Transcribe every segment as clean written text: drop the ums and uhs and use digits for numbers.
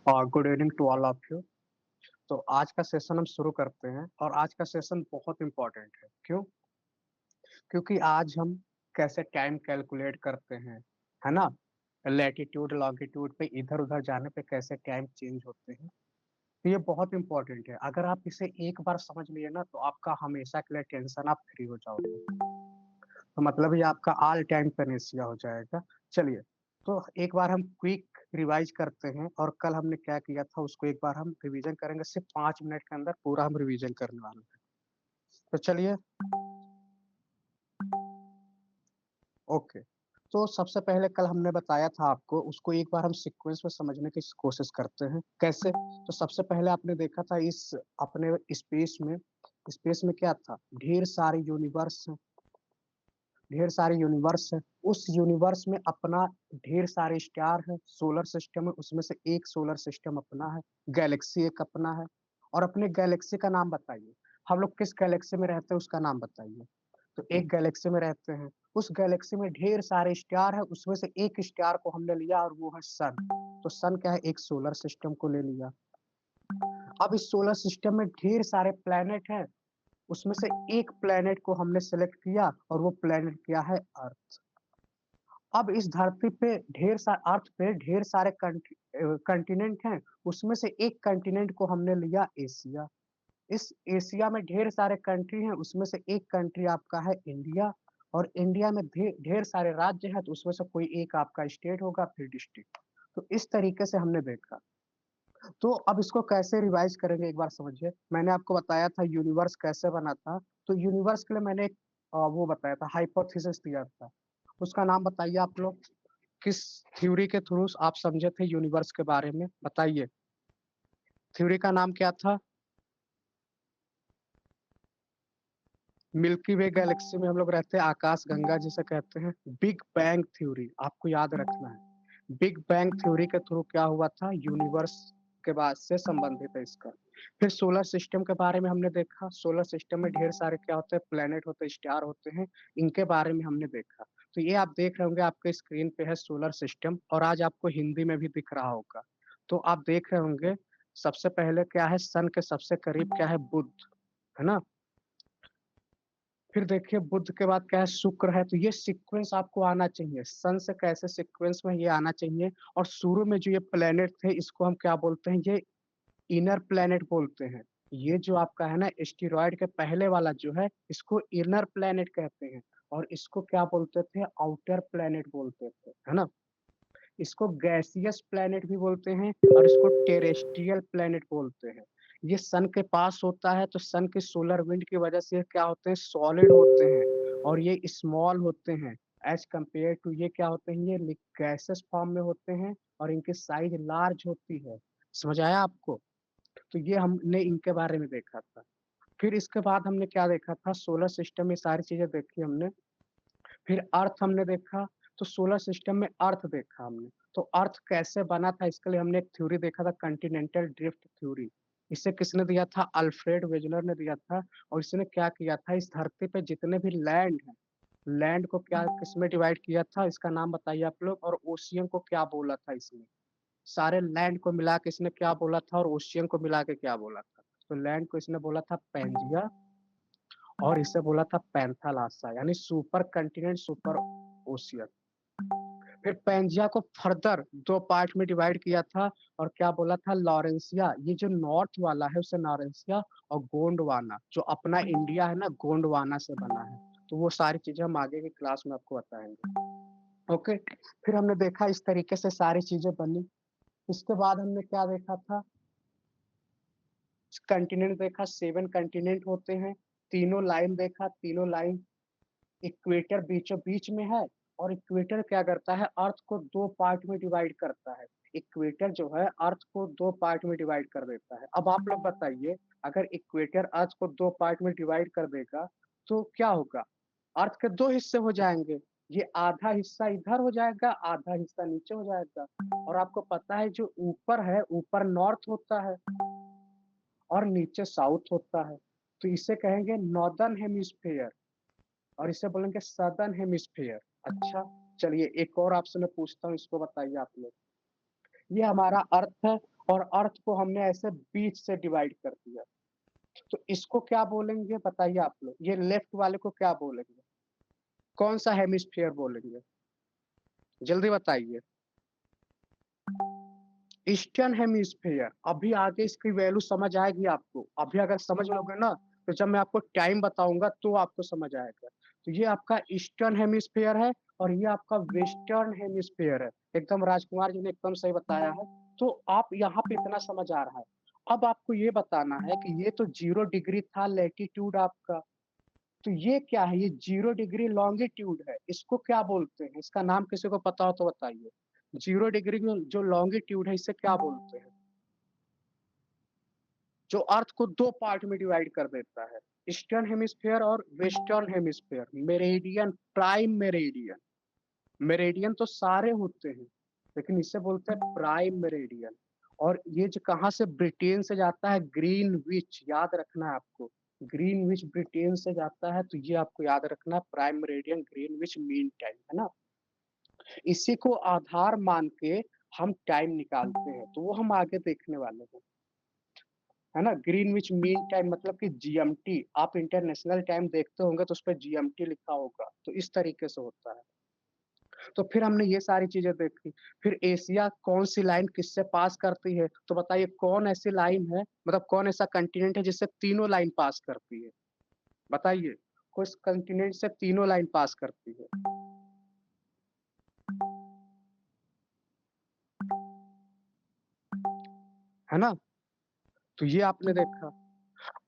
Good evening to all of you. तो आज का सेशन हम शुरू करते हैं और आज का सेशन बहुत इम्पोर्टेंट है। क्यों? क्योंकि आज हम कैसे टाइम कैलकुलेट करते हैं, है ना? लैटीट्यूड, लॉन्गिट्यूड पे इधर-उधर जाने पे कैसे टाइम चेंज होते हैं। तो ये बहुत इम्पोर्टेंट है। अगर आप इसे एक बार समझ लिए ना तो आपका हमेशा के लिए टेंशन आप फ्री हो जाओगे। तो मतलब ये आपका ऑल टाइम पैनेसिया हो जाएगा। चलिए, तो एक बार हम क्विक रिवाइज़ करते हैं और कल हमने क्या किया था उसको एक बार हम रिवीजन करेंगे। सिर्फ़ 5 मिनट के अंदर पूरा हम रिवीजन करने वाले हैं। तो चलिए, ओके। तो सबसे पहले कल हमने बताया था आपको, उसको एक बार हम सीक्वेंस में समझने की कोशिश करते हैं। कैसे? तो सबसे पहले आपने देखा था इस अपने स्पेस में क्या था? ढेर सारे यूनिवर्स हैं। उस यूनिवर्स में अपना ढेर सारे स्टार हैं, सोलर सिस्टम है, उसमें से एक सोलर सिस्टम अपना है, गैलेक्सी एक अपना है। और अपने गैलेक्सी का नाम बताइए। हम लोग किस गैलेक्सी में रहते हैं उसका नाम बताइए। तो एक गैलेक्सी में रहते हैं, उस गैलेक्सी में ढेर सारे स्टार हैं, उसमें से एक स्टार को हमने लिया और वो है सन। तो सन क्या है? एक सोलर सिस्टम को ले लिया। अब इस सोलर सिस्टम में ढेर सारे प्लैनेट हैं, उसमें से एक प्लैनेट को हमने सेलेक्ट किया और वो प्लैनेट क्या है? अर्थ। अब इस धरती पे अर्थ पे ढेर सारे कंटिनेंट हैं, उसमें से एक कंटिनेंट को हमने लिया एशिया। इस एशिया में ढेर सारे कंट्री हैं, उसमें से एक कंट्री आपका है इंडिया। और इंडिया में ढेर सारे राज्य हैं, तो उसमें से कोई एक आपका स्टेट होगा, फिर डिस्ट्रिक्ट। तो इस तरीके से हमने देखा। तो अब इसको कैसे रिवाइज़ करेंगे एक बार समझिए। मैंने आपको बताया था यूनिवर्स कैसे बना था, तो यूनिवर्स के लिए मैंने एक वो बताया था, हाइपोथेसिस दिया था। उसका नाम बताइए आप लोग। किस थ्योरी के थ्रू आप समझे थे यूनिवर्स के बारे में? बताइए। थ्योरी का नाम क्या था? मिल्की वे गैलेक्सी में हम लोग रहते हैं, आकाश गंगा जिसे कहते हैं। बिग बैंग थ्योरी आपको याद रखना है। बिग बैंग थ्योरी के थ्रू क्या हुआ था? यूनिवर्स के बाद से संबंधित है इसका। फिर सोलर सिस्टम के बारे में हमने देखा। सोलर सिस्टम में ढेर सारे क्या होते हैं? प्लैनेट होते हैं, स्टार होते हैं। इनके बारे में हमने देखा। तो ये आप देख रहे होंगे आपके स्क्रीन पे है सोलर सिस्टम और आज आपको हिंदी में भी दिख रहा होगा। तो आप देख रहे होंगे सबसे पहले क्या है? सन के सबसे करीब क्या है? बुध, है ना? फिर देखिए बुध के बाद क्या है? शुक्र है। तो ये सीक्वेंस आपको आना चाहिए। सन से कैसे सीक्वेंस में ये आना चाहिए। और शुरू में जो ये प्लैनेट थे इसको हम क्या बोलते हैं? ये इनर प्लैनेट बोलते हैं। ये जो आपका है ना एस्टेरॉयड के पहले वाला जो है इसको इनर प्लैनेट कहते हैं। और इसको क्या बोलते थे? आउटर प्लैनेट बोलते थे, है ना? इसको गैसियस प्लैनेट भी बोलते हैं और इसको टेरेस्ट्रियल प्लैनेट बोलते हैं। ये सन के पास होता है तो सन के सोलर विंड की वजह से क्या होते हैं? सॉलिड होते हैं और ये स्मॉल होते हैं एज़ कंपेयर टू ये क्या होते हैं? ये गैसेस फॉर्म में होते हैं और इनकी साइज़ लार्ज होती है। समझ आया आपको? तो ये हमने इनके बारे में देखा था। फिर इसके बाद हमने क्या देखा था? सोलर सिस्टम में सारी चीज़ें देखी हमने। फिर अर्थ हमने देखा, तो सोलर सिस्टम में अर्थ देखा हमने। तो अर्थ कैसे बना था इसके लिए हमने एक थ्योरी देखा था, कॉन्टिनेंटल ड्रिफ्ट थ्योरी। इसे किसने दिया था? अल्फ्रेड वेजनर ने दिया था। और इसने क्या किया था? इस धरती पे जितने भी लैंड हैं, लैंड को क्या किसमें डिवाइड किया था? इसका नाम बताइए आप लोग। और ओशियन को क्या बोला था इसने? सारे लैंड को मिला के इसने क्या बोला था और ओशियन को मिला के क्या बोला था? तो लैंड को इसने बोला था पैंजिया और इसे बोला था पैंथालासा, यानी सुपर कंटिनेंट, सुपर ओशियन। फिर पैंजिया को फर्दर 2 पार्ट में डिवाइड किया था और क्या बोला था? लॉरेंसिया, ये जो नॉर्थ वाला है उसे लॉरेंसिया, और गोंडवाना जो अपना इंडिया है ना, गोंडवाना से बना है। तो वो सारी चीज़ें हम आगे की क्लास में आपको बताएँगे। ओके, फिर हमने देखा इस तरीके से सारी चीज़ें बनी। इसके बाद हमने क्या देखा था? कंटिनेंट देखा, 7 कंटिनेंट होते हैं। तीनों लाइन देखा, तीनों लाइन इक्वेटर बीचों-बीच में है। और इक्वेटर क्या करता है? अर्थ को 2 पार्ट में डिवाइड करता है। इक्वेटर जो है अर्थ को 2 पार्ट में डिवाइड कर देता है। अब आप लोग बताइए, अगर इक्वेटर अर्थ को 2 पार्ट में डिवाइड कर देगा, तो क्या होगा? अर्थ के 2 हिस्से हो जाएँगे। ये आधा हिस्सा इधर हो जाएगा, आधा हिस्सा नीचे हो जाएगा। और आपको पता है जो ऊपर है, ऊपर नॉर्थ होता है और नीचे साउथ होता है। तो इसे कहेंगे नॉर्दर्न हेमिस्फीयर और इसे बोलेंगे सदर्न हेमिस्फीयर। अच्छा, चलिए एक और आपसे मैं पूछता हूँ, इसको बताइए आप लोग। ये हमारा अर्थ है और अर्थ को हमने ऐसे बीच से डिवाइड कर दिया। तो इसको क्या बोलेंगे बताइए आप लोग? ये लेफ्ट वाले को क्या बोलेंगे? कौन-सा हेमिस्फीयर बोलेंगे? जल्दी बताइए। Eastern hemisphere. अभी आगे इसकी वैल्यू समझ आएगी आपको। अभी अगर समझ लोगे ना, तो जब मैं आपको टाइम बताऊँगा तो आपको समझ आएगा। तो ये आपका ईस्टर्न हेमिस्फीयर है और ये आपका वेस्टर्न हेमिस्फीयर है। एकदम राजकुमार जी ने एकदम सही बताया है। तो आप यहाँ पे इतना समझ आ रहा है। अब आपको ये बताना है कि ये तो 0 डिग्री था लैटीट्यूड आपका। तो ये क्या है? ये 0 डिग्री लॉन्गिट्यूड है। इसको क्या बोलते हैं? इसका नाम किसी को पता हो तो बताइए। 0 डिग्री में जो लॉन्गिट्यूड है इसे क्या बोलते हैं? जो अर्थ को 2 पार्ट में डिवाइड कर देता है, ईस्टर्न हेमिस्फीयर और western hemisphere. Meridian, prime meridian. Meridian तो सारे होते हैं, लेकिन इसे बोलते हैं प्राइम मेरिडियन। और ये जो कहाँ से ब्रिटेन से जाता है, ग्रीनविच, याद रखना है आपको। ग्रीनविच ब्रिटेन से जाता है, तो ये आपको याद रखना है, prime meridian, Greenwich mean time, है ना? इसी को आधार मान के हम टाइम निकालते हैं, तो वो हम आगे देखने वाले हैं। है ना? ग्रीनविच मीन टाइम मतलब कि जीएमटी। आप इंटरनेशनल टाइम देखते होंगे तो उसपे जीएमटी लिखा होगा, तो इस तरीके से होता है। तो फिर हमने ये सारी चीज़ें देखी। फिर एशिया कौन-सी लाइन किससे पास करती है? तो बताइए कौन ऐसी लाइन है, मतलब कौन ऐसा कॉन्टिनेंट है जिससे तीनों लाइन पास करती है? बताइए, किस कॉन्टिनेंट से तीनों लाइन पास करती है? है ना? तो ये आपने देखा।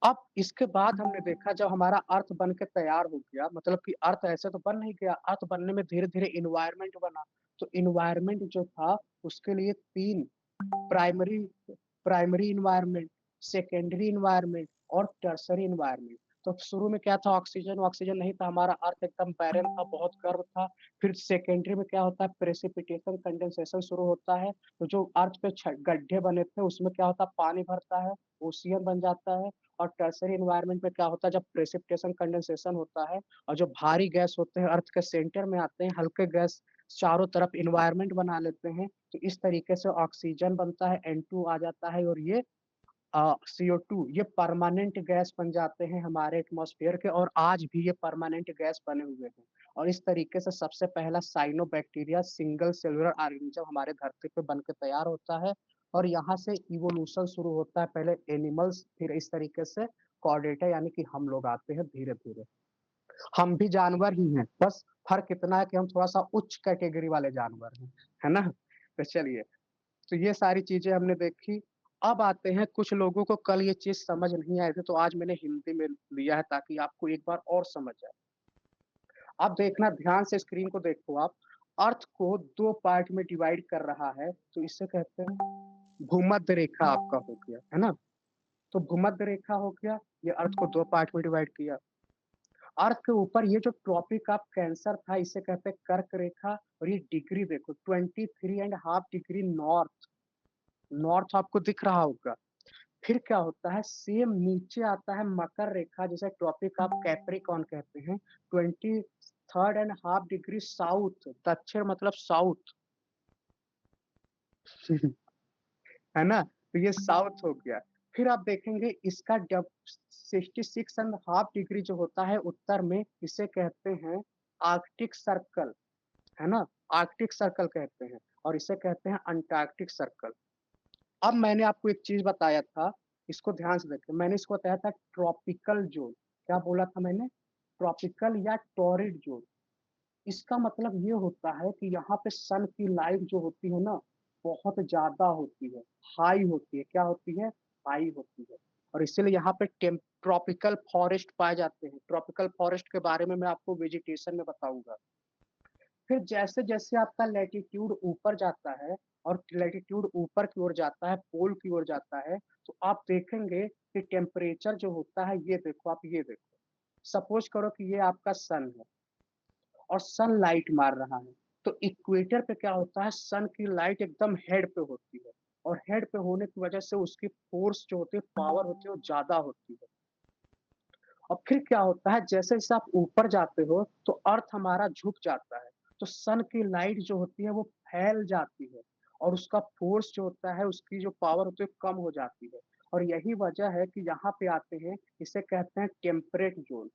अब इसके बाद हमने देखा जब हमारा अर्थ बन के तैयार हो गया, मतलब कि अर्थ ऐसे तो बन नहीं गया, अर्थ बनने में धीरे-धीरे एनवायरनमेंट बना। तो एनवायरनमेंट जो था उसके लिए 3 primary primary environment, secondary environment और टर्शियरी एनवायरनमेंट। तो शुरू में क्या था, ऑक्सीजन ऑक्सीजन नहीं था, हमारा अर्थ एकदम बैरन था, बहुत गर्म था। फिर सेकेंडरी में क्या होता है, प्रेसिपिटेशन कंडेंसेशन शुरू होता है। तो जो अर्थ पे गड्ढे बने थे उसमें क्या होता है, पानी भरता है, ओशियन बन जाता है। और टर्शियरी एनवायरनमेंट में क्या होता है, जब प्रेसिपिटेशन कंडेंसेशन होता है और जो भारी गैस होते हैं अर्थ के सेंटर में आते हैं, हल्के गैस चारों तरफ एनवायरनमेंट बना लेते हैं। तो इस तरीके से ऑक्सीजन बनता है, N2 आ जाता है और ये CO2, ये परमानेंट गैस बन जाते हैं हमारे एटमॉस्फेयर के, और आज भी ये परमानेंट गैस बने हुए हैं। और इस तरीके से सबसे पहला साइनोबैक्टीरिया सिंगल सेलुलर ऑर्गेनिज्म हमारे धरती पे बन के तैयार होता है। और यहाँ से इवोल्यूशन शुरू होता है, पहले एनिमल्स, फिर इस तरीके से कॉर्डेटा यानी कि हम लोग आते हैं धीरे-धीरे। हम भी जानवर ही हैं, बस फ़र्क इतना है कि हम थोड़ा-सा उच्च कैटेगरी वाले जानवर हैं, है ना? तो चलिए, तो ये सारी चीज़ें हमने देखी। अब आते हैं, कुछ लोगों को कल ये चीज़ समझ नहीं आई थी, तो आज मैंने हिंदी में लिया है ताकि आपको एक बार और समझ आए। अब देखना ध्यान से, स्क्रीन को देखो आप। अर्थ को 2 पार्ट में डिवाइड कर रहा है, तो इसे कहते हैं भूमध्य रेखा आपका हो गया, है ना? तो भूमध्य रेखा हो गया, ये अर्थ को 2 पार्ट में डिवाइड किया। अर्थ के ऊपर ये जो ट्रॉपिक ऑफ कैंसर था इसे कहते हैं कर्क रेखा, और ये डिग्री देखो 23.5 डिग्री नॉर्थ, नॉर्थ आपको दिख रहा होगा। फिर क्या होता है, सेम नीचे आता है मकर रेखा जिसे ट्रॉपिक ऑफ कैप्रिकॉर्न कहते हैं, 23.5 डिग्री साउथ, दक्षिण मतलब साउथ। है ना? तो ये साउथ हो गया। फिर आप देखेंगे इसका जब 66.5 डिग्री जो होता है उत्तर में, इसे कहते हैं आर्कटिक सर्कल, है ना? आर्कटिक सर्कल कहते हैं, और इसे कहते हैं अंटार्कटिक सर्कल। अब मैंने आपको एक चीज़ बताया था, इसको ध्यान से देखिए, मैंने इसको बताया था ट्रॉपिकल ज़ोन। क्या बोला था मैंने? ट्रॉपिकल या टॉरिड ज़ोन। इसका मतलब ये होता है कि यहाँ पे सन की लाइट जो होती है ना, बहुत ज़्यादा होती है, हाई होती है। क्या होती है? हाई होती है। और इसीलिए यहाँ पे ट्रॉपिकल फॉरेस्ट पाए जाते हैं। ट्रॉपिकल फॉरेस्ट के बारे में मैं आपको वेजिटेशन में बताऊँगा। फिर जैसे-जैसे आपका लैटीट्यूड ऊपर जाता है और लैटीट्यूड ऊपर की ओर जाता है, पोल की ओर जाता है, तो आप देखेंगे कि टेम्परेचर जो होता है, ये देखो आप, ये देखो। सपोज़ करो कि ये आपका सन है और सन लाइट मार रहा है। तो इक्वेटर पे क्या होता है, सन की लाइट एकदम हेड पे होती है, और हेड पे होने की वजह से उसकी फ़ोर्स जो होती है, पावर होती है, वो ज़्यादा होती है। और फिर क्या होता है, जैसे-जैसे आप ऊपर जाते हो, तो अर्थ हमारा झुक जाता है। तो सन की लाइट जो होती है, वो फैल जाती है, और उसका फोर्स जो होता है, उसकी जो पावर होती है कम हो जाती है। और यही वजह है कि यहाँ पे आते हैं, इसे कहते हैं टेम्परेट ज़ोन।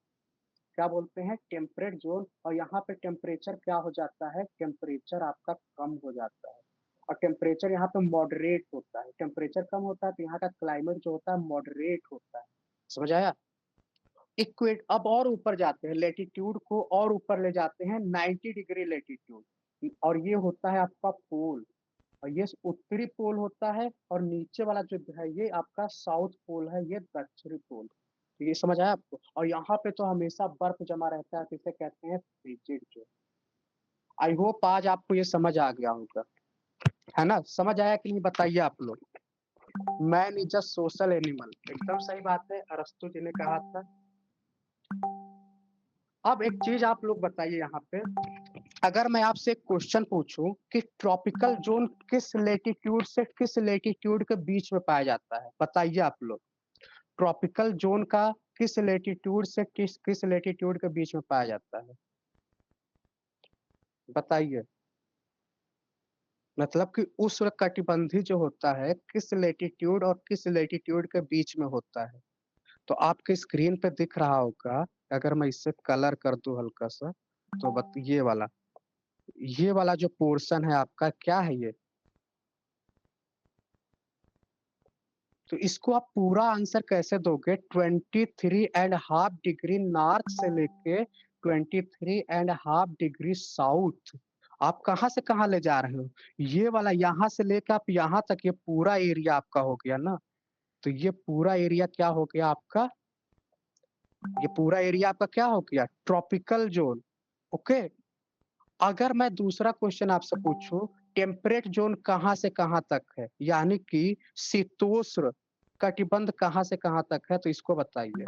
क्या बोलते हैं? Temperate zone. और यहाँ पे टेम्परेचर क्या हो जाता है? टेम्परेचर आपका कम हो जाता है। और टेम्परेचर यहाँ पे मॉडरेट होता है। टेम्परेचर कम होता है तो यहाँ का क्लाइमेट जो होता है मॉडरेट होता है। समझ आया? इक्वेट अब और ऊपर जाते हैं, लैटिट्यूड को और ऊपर ले जाते हैं 90 डिग्री लैटिट्यूड, और ये होता है आपका पोल। और ये उत्तरी पोल होता है, और नीचे वाला जो है ये आपका साउथ पोल है, ये दक्षिणी पोल। तो ये समझ आया आपको? और यहाँ पे तो हमेशा बर्फ जमा रहता है, तो इसे कहते हैं फ्रिजिड जोन। आई होप आज आपको ये समझ आ गया होगा, है ना? समझ आया कि नहीं बताइए आप लोग? Man is a social animal, एकदम सही बात है, अरस्तु जी ने कहा था। अब एक चीज आप लोग बताइए यहाँ पे, अगर मैं आपसे एक क्वेश्चन पूछूं कि ट्रॉपिकल जोन किस लेटीट्यूड से किस लेटीट्यूड के बीच में पाया जाता है, बताइए आप लोग। ट्रॉपिकल जोन का किस लेटीट्यूड से किस किस लेटीट्यूड के बीच में पाया जाता है, बताइए। मतलब कि उष्णकटिबंधी जो होता है किस लेटीट्यूड और किस लेटीट्यूड के बीच में होता है। तो आपके स्क्रीन पे दिख रहा होगा, अगर मैं इससे कलर कर दूं हल्का सा, तो ये वाला जो पोर्शन है आपका, क्या है ये? तो इसको आप पूरा आंसर कैसे दोगे? 23.5 डिग्री नॉर्थ से लेके 23.5 डिग्री साउथ। आप कहाँ से कहाँ ले जा रहे हो? ये वाला यहाँ से लेकर आप यहाँ तक, ये पूरा एरिया आपका हो गया ना। तो ये पूरा एरिया क्या हो गया आपका? ये पूरा एरिया आपका क्या हो गया? Tropical zone. ओके। अगर मैं दूसरा क्वेश्चन आपसे पूछूं, टेम्परेट जोन कहाँ से कहाँ तक है, यानी कि शीतोष्ण कटिबंध कहाँ से कहाँ तक है, तो इसको बताइए।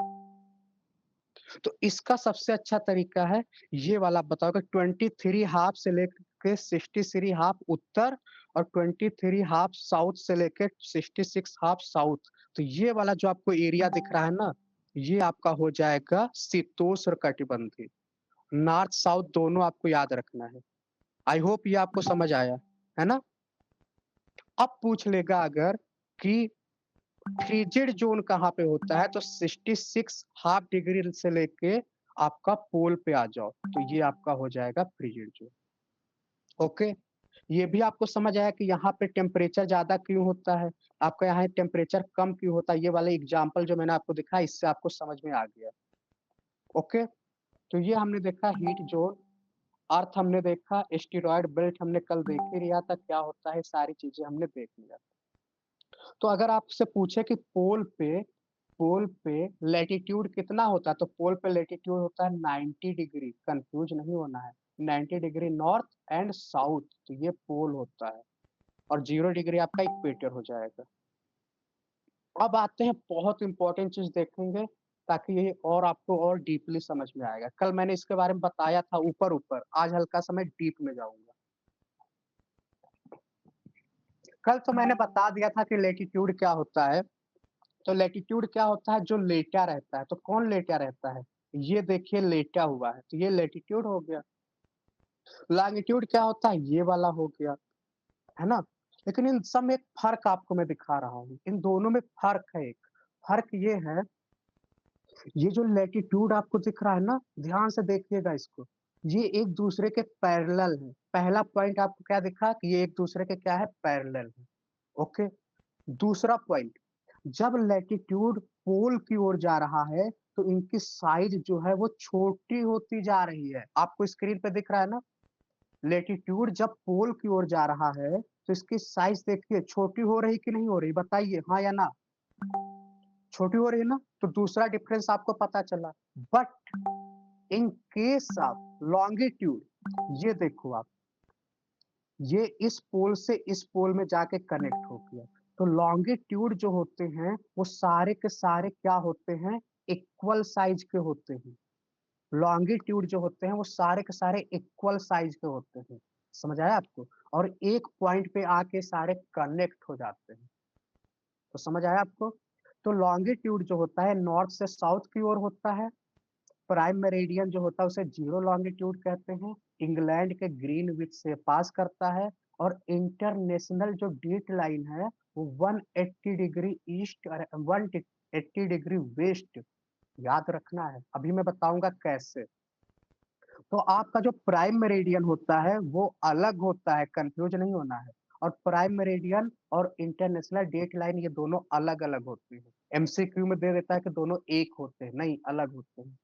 तो इसका सबसे अच्छा तरीका है ये वाला, बताओ कि 23 हाफ से लेके 63 हाफ उत्तर, और 23 हाफ साउथ से लेके 66 हाफ साउथ। तो ये वाला जो आपको एरिया दिख रहा है ना, ये आपका हो जाएगा शीतोष्ण कटिबंधी। नॉर्थ साउथ दोनों आपको याद रखना है। आई होप ये आपको समझ आया, है ना? अब पूछ लेगा अगर कि फ्रिजिड जोन कहाँ पे होता है, तो 66 हाफ डिग्री से लेके आपका पोल पे आ जाओ, तो ये आपका हो जाएगा फ्रिजिड जोन। ओके। ये भी आपको समझ आया कि यहाँ पे टेम्परेचर ज्यादा क्यों होता है, आपका यहाँ टेम्परेचर कम क्यों होता है। ये वाला एग्जाम्पल जो मैंने आपको दिखाया, इससे आपको समझ में आ गया। ओके। तो ये हमने देखा हीट जोन, अर्थ हमने देखा, एस्टेरॉयड बेल्ट हमने कल देख ही लिया था क्या होता है, सारी चीजें हमने देख लिया। तो अगर आपसे पूछे कि पोल पे लैटिट्यूड कितना होता है, तो पोल पे लैटिट्यूड होता है 90 डिग्री, कंफ्यूज नहीं होना है। 90 डिग्री नॉर्थ एंड साउथ, तो ये पोल होता है। और 0 डिग्री आपका इक्वेटर हो जाएगा। अब आते हैं, बहुत इंपॉर्टेंट चीज देखेंगे, ताकि ये और आपको और डीपली समझ में आएगा। कल मैंने इसके बारे में बताया था ऊपर ऊपर, आज हल्का सा मैं डीप में जाऊंगा। कल तो मैंने बता दिया था कि लैटिट्यूड क्या होता है। तो लैटिट्यूड क्या होता है? जो लेटा रहता है। तो कौन लेटा रहता है? ये देखिए लेटा हुआ है, तो ये लैटिट्यूड हो गया। लॉन्गिट्यूड क्या होता है? ये वाला हो गया, है ना? लेकिन इन सब में एक फर्क आपको मैं दिखा रहा हूँ, इन दोनों में फर्क है। एक फर्क ये है, ये जो लैटिट्यूड आपको दिख रहा है ना, ध्यान से देखिएगा इसको, ये एक दूसरे के पैरेलल है। पहला पॉइंट आपको क्या दिखा कि ये एक दूसरे के क्या है? पैरेलल है। ओके। दूसरा पॉइंट, जब लैटिट्यूड पोल की ओर जा रहा है, तो इनकी साइज जो है वो छोटी होती जा रही है। आपको स्क्रीन पे दिख रहा है ना, लैटिट्यूड जब पोल की ओर जा रहा है, तो इसकी साइज देखिए छोटी हो रही कि नहीं हो रही, बताइए हाँ या ना। छोटी हो रही है ना, तो दूसरा डिफरेंस आपको पता चला। But in case of longitude, ये देखो आप, ये इस पोल से इस पोल में जाके कनेक्ट हो गया। तो लॉन्गिट्यूड जो होते हैं वो सारे के सारे क्या होते हैं? इक्वल साइज के होते हैं। लॉन्गिट्यूड जो होते हैं वो सारे के सारे इक्वल साइज के होते हैं। समझ आया आपको? और एक पॉइंट पे आके सारे कनेक्ट हो जाते हैं। तो समझ आया आपको? तो लॉन्गिट्यूड जो होता है नॉर्थ से साउथ की ओर होता है। प्राइम मेरिडियन जो होता है उसे जीरो लॉन्गिट्यूड कहते हैं। इंग्लैंड के ग्रीनविच से पास करता है, और इंटरनेशनल जो डेट लाइन है वो 180 डिग्री ईस्ट और 180 डिग्री वेस्ट। याद रखना है, अभी मैं बताऊंगा कैसे। तो आपका जो प्राइम मेरिडियन होता है वो अलग होता है, कंफ्यूज नहीं होना है। और प्राइम मेरिडियन और इंटरनेशनल डेट लाइन ये दोनों अलग अलग होते हैं। एमसीक्यू में दे देता है कि दोनों एक होते हैं, नहीं अलग होते हैं।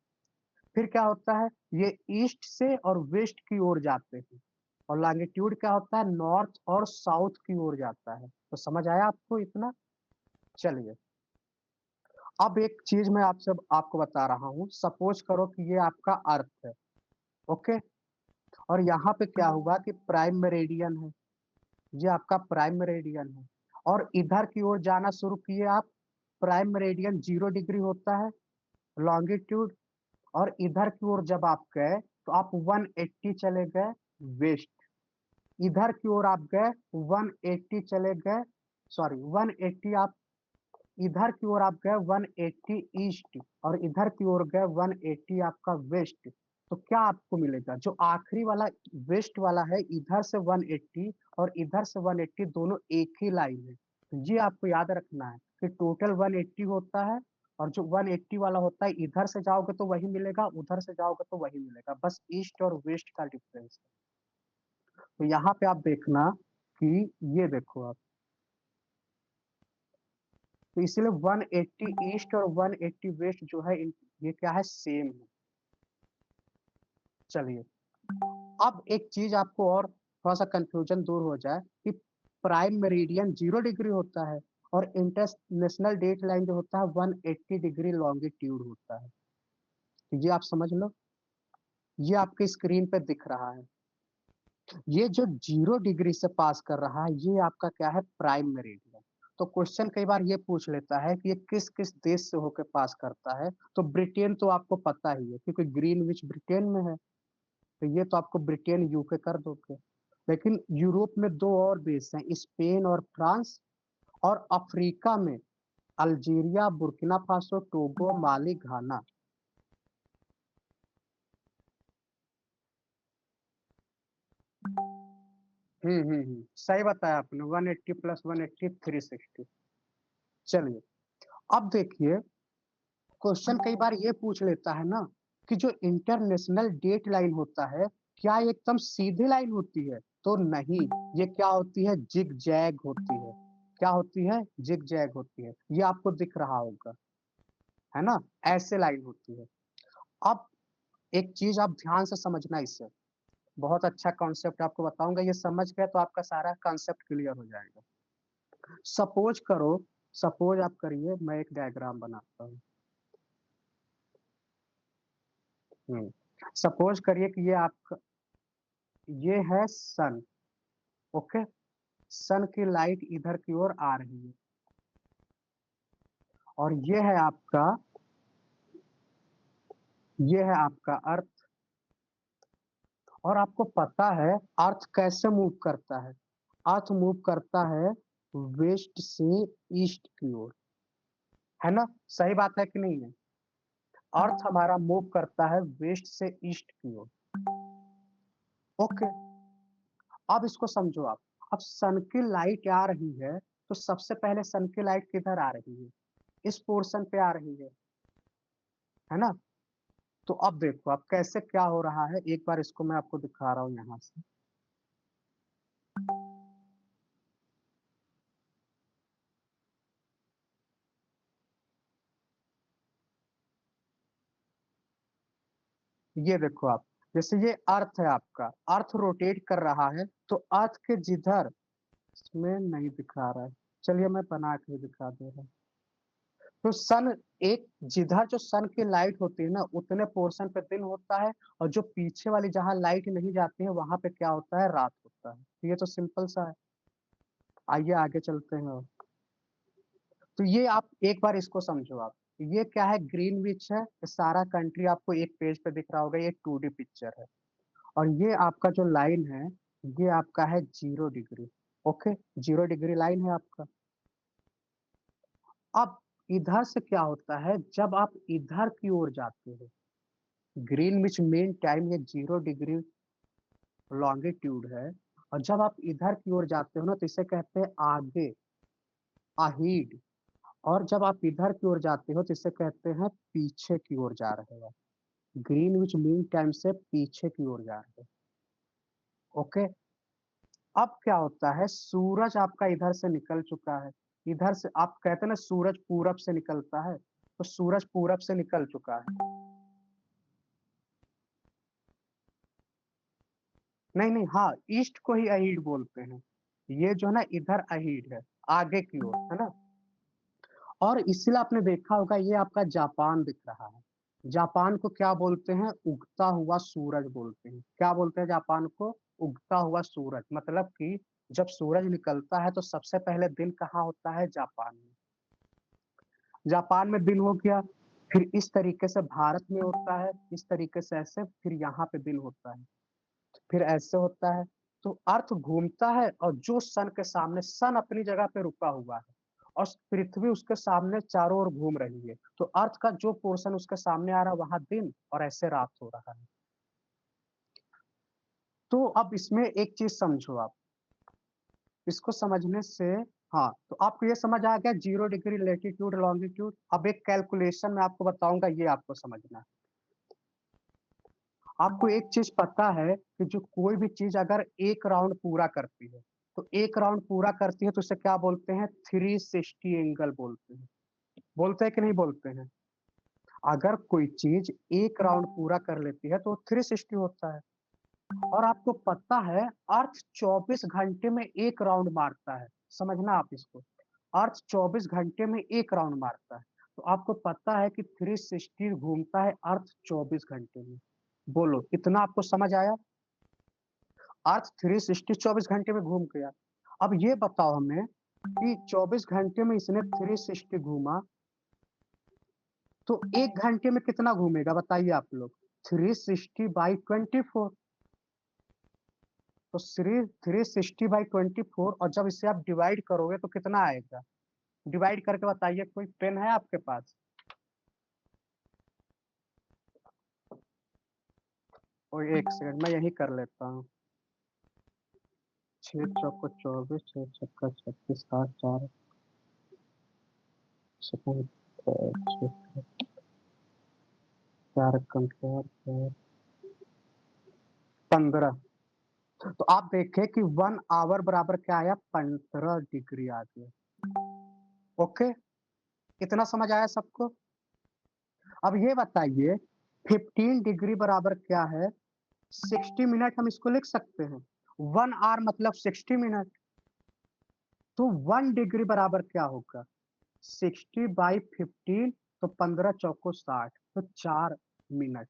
फिर क्या होता है, ये ईस्ट से और वेस्ट की ओर जाते हैं। और लॉन्गिट्यूड क्या होता है, नॉर्थ और साउथ की ओर जाता है। तो समझ आया आपको इतना? चलिए, अब एक चीज मैं आपको बता रहा हूँ। सपोज करो कि ये आपका अर्थ है, ओके। और यहाँ पे क्या हुआ कि प्राइम मेरिडियन है, ये आपका प्राइम मेरिडियन है। और इधर की ओर जाना शुरू किए आप। प्राइम मेरिडियन 0 डिग्री होता है लॉन्गिट्यूड। और इधर की ओर जब आप गए तो आप 180 चले गए वेस्ट। इधर की ओर आप गए 180 चले गए, सॉरी 180 आप इधर की ओर आप गए 180 ईस्ट। और इधर की ओर गए 180 आपका वेस्ट। तो क्या आपको मिलेगा, जो आखिरी वाला वेस्ट वाला है, इधर से 180 और इधर से 180 दोनों एक ही लाइन है। तो ये आपको याद रखना है कि टोटल 180 होता है। और जो 180 वाला होता है, इधर से जाओगे तो वही मिलेगा, उधर से जाओगे तो वही मिलेगा, बस ईस्ट और वेस्ट का डिफरेंस है। तो यहाँ पे आप देखना कि ये देखो आप, तो इसलिए 180 ईस्ट और 180 वेस्ट जो है ये क्या है, सेम है। चलिए, अब एक चीज आपको और थोड़ा सा कंफ्यूजन दूर हो जाए कि प्राइम मेरिडियन 0 डिग्री होता है और इंटरनेशनल डेट लाइन जो होता है 180 डिग्री लॉन्गिट्यूड होता है। तो ये आप समझ लो, ये आपके स्क्रीन पे दिख रहा है। ये जो 0 डिग्री से पास कर रहा है ये आपका क्या है, प्राइम मेरिडियन। तो क्वेश्चन कई बार ये पूछ लेता है कि ये किस किस देश से होकर पास करता है। तो ब्रिटेन तो आपको पता ही है क्योंकि ग्रीनविच ब्रिटेन में है। तो ये तो आपको ब्रिटेन यूके कर दोगे। लेकिन यूरोप में दो और देश हैं, स्पेन और फ्रांस। और अफ्रीका में अल्जीरिया, बुर्किना फासो, टोगो, माली, घाना। सही बताया आपने, 180 प्लस 180 360। चलिए, अब देखिए, क्वेश्चन कई बार ये पूछ लेता है ना कि जो इंटरनेशनल डेट लाइन होता है क्या ये एकदम सीधी लाइन होती है? तो नहीं, ये क्या होती है, जिग जैग होती है। क्या होती है, जिग जैग होती है। ये आपको दिख रहा होगा, है ना, ऐसे लाइन होती है। अब एक चीज आप ध्यान से समझना, इससे बहुत अच्छा कॉन्सेप्ट आपको बताऊंगा, ये समझ गए तो आपका सारा कॉन्सेप्ट क्लियर हो जाएगा। सपोज करो, सपोज आप करिए, मैं एक डायग्राम बनाता हूँ। सपोज करिए कि ये आपका, ये है सन, ओके। सन की लाइट इधर की ओर आ रही है। और ये है आपका अर्थ। और आपको पता है अर्थ कैसे मूव करता है? अर्थ मूव करता है वेस्ट से ईस्ट की ओर, है ना? सही बात है कि नहीं है? अर्थ हमारा मूव करता है वेस्ट से ईस्ट की ओर, ओके। अब इसको समझो आप। अब सन की लाइट आ रही है तो सबसे पहले सन की लाइट किधर आ रही है? इस पोर्शन पे आ रही है ना? तो अब देखो अब कैसे क्या हो रहा है, एक बार इसको मैं आपको दिखा रहा हूँ यहाँ से। ये देखो आप, जैसे ये अर्थ है आपका, अर्थ रोटेट कर रहा है तो अर्थ के जिधर, इसमें नहीं दिखा रहा है, चलिए मैं बना के दिखा दे रहा हूँ। तो सन, एक जिधर जो सन की लाइट होती है ना उतने पोर्शन पे दिन होता है। और जो पीछे वाली जहाँ लाइट नहीं जाती है वहां पे क्या होता है, रात होता है। तो ये तो सिंपल सा है। आइए आगे चलते हैं और। तो ये आप एक बार इसको समझो आप। ये क्या है, ग्रीनविच है, ये सारा कंट्री आपको एक पेज पे दिख रहा होगा, ये 2D पिक्चर है। और ये आपका जो लाइन है ये आपका है 0 डिग्री, ओके। 0 डिग्री लाइन है आपका। अब इधर से क्या होता है, जब आप इधर की ओर जाते हो, ग्रीनविच मेन टाइम ये 0 डिग्री लॉन्गिट्यूड है। और जब आप इधर की ओर जाते हो ना तो इसे कहते हैं आगे, अहीड। और जब आप इधर की ओर जाते हो तो इसे कहते हैं पीछे की ओर जा रहे हो। ग्रीन विच मीन टाइम से पीछे की ओर जा रहे हो। ओके। अब क्या होता है, सूरज आपका इधर से निकल चुका है। इधर से आप कहते हैं ना सूरज पूरब से निकलता है, तो सूरज पूरब से निकल चुका है। नहीं नहीं, हाँ, ईस्ट को ही अहीड बोलते हैं। ये जो है ना इधर अहीड है, आगे की ओर, है ना। और इसलिए आपने देखा होगा ये आपका जापान दिख रहा है। जापान को क्या बोलते हैं, उगता हुआ सूरज बोलते हैं। क्या बोलते हैं जापान को, उगता हुआ सूरज। मतलब कि जब सूरज निकलता है तो सबसे पहले दिन कहाँ होता है, जापान में। जापान में दिन हो गया, फिर इस तरीके से भारत में होता है, इस तरीके से ऐसे, फिर यहाँ पे दिन होता है, फिर ऐसे होता है। तो अर्थ घूमता है और जो सन के सामने, सन अपनी जगह पे रुका हुआ है और पृथ्वी उसके सामने चारों ओर घूम रही है, तो अर्थ का जो पोर्शन उसके सामने आ रहा है वहां दिन और ऐसे रात हो रहा है। तो अब इसमें एक चीज समझो आप, इसको समझने से, हाँ, तो आपको ये समझ आ गया 0 डिग्री लेटीट्यूड लॉन्गिट्यूड। अब एक कैलकुलेशन मैं आपको बताऊंगा, ये आपको समझना है। आपको एक चीज पता है कि जो कोई भी चीज अगर एक राउंड पूरा करती है, तो एक राउंड पूरा करती है तो उसे क्या बोलते हैं, 360 एंगल बोलते हैं। बोलते हैं कि नहीं बोलते हैं। अगर कोई चीज एक राउंड पूरा कर लेती है तो 360 होता है। और आपको पता है अर्थ 24 घंटे में एक राउंड मारता है। समझना आप इसको, अर्थ 24 घंटे में एक राउंड मारता है। तो आपको पता है कि 360 घूमता है अर्थ 24 घंटे में। बोलो इतना आपको समझ आया। अर्थ 360 24 घंटे में घूम गया। अब ये बताओ हमें कि 24 घंटे में इसने 360 घूमा, तो एक घंटे में कितना घूमेगा बताइए आप लोग। 360/24। तो 360/24, और जब इसे आप डिवाइड करोगे तो कितना आएगा, डिवाइड करके बताइए। कोई पेन है आपके पास? और एक सेकंड मैं यही कर लेता हूँ। 6 चौको 24, 6 छक्का 36, 7 4 सेकंड, 15। तो आप देखें कि 1 आवर बराबर क्या आया, 15 डिग्री आ गया। ओके, इतना समझ आया सबको। अब ये बताइए 15 डिग्री बराबर क्या है, 60 मिनट हम इसको लिख सकते हैं। 1 आवर मतलब 60 मिनट। तो 1 डिग्री बराबर क्या होगा, 60/15, तो 15 चौको 60, तो 4 मिनट।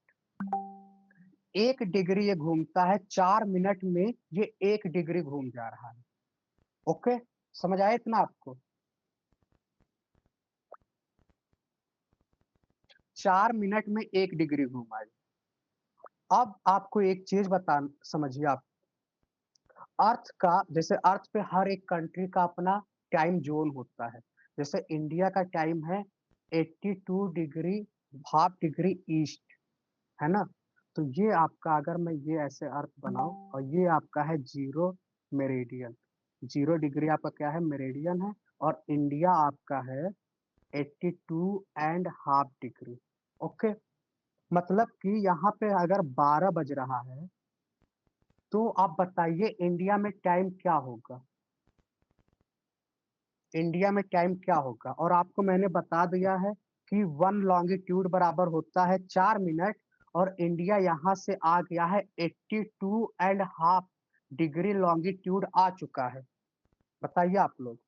1 डिग्री ये घूमता है, 4 मिनट में ये 1 डिग्री घूम जा रहा है। ओके, समझ आया इतना आपको। 4 मिनट में 1 डिग्री घूमा है। अब आपको एक चीज बता, समझिए आप, अर्थ का, जैसे अर्थ पे हर एक कंट्री का अपना टाइम जोन होता है। जैसे इंडिया का टाइम है 82 डिग्री हाफ डिग्री ईस्ट, है ना। तो ये आपका, अगर मैं ये ऐसे अर्थ बनाऊं और ये आपका है 0 मेरिडियन, 0 डिग्री आपका क्या है, मेरिडियन है। और इंडिया आपका है 82.5 डिग्री। ओके, मतलब कि यहाँ पे अगर 12 बज रहा है, तो आप बताइए इंडिया में टाइम क्या होगा, इंडिया में टाइम क्या होगा। और आपको मैंने बता दिया है कि 1 लॉन्गिट्यूड बराबर होता है 4 मिनट, और इंडिया यहाँ से आ गया है 82.5 डिग्री लॉन्गिट्यूड आ चुका है। बताइए आप लोग।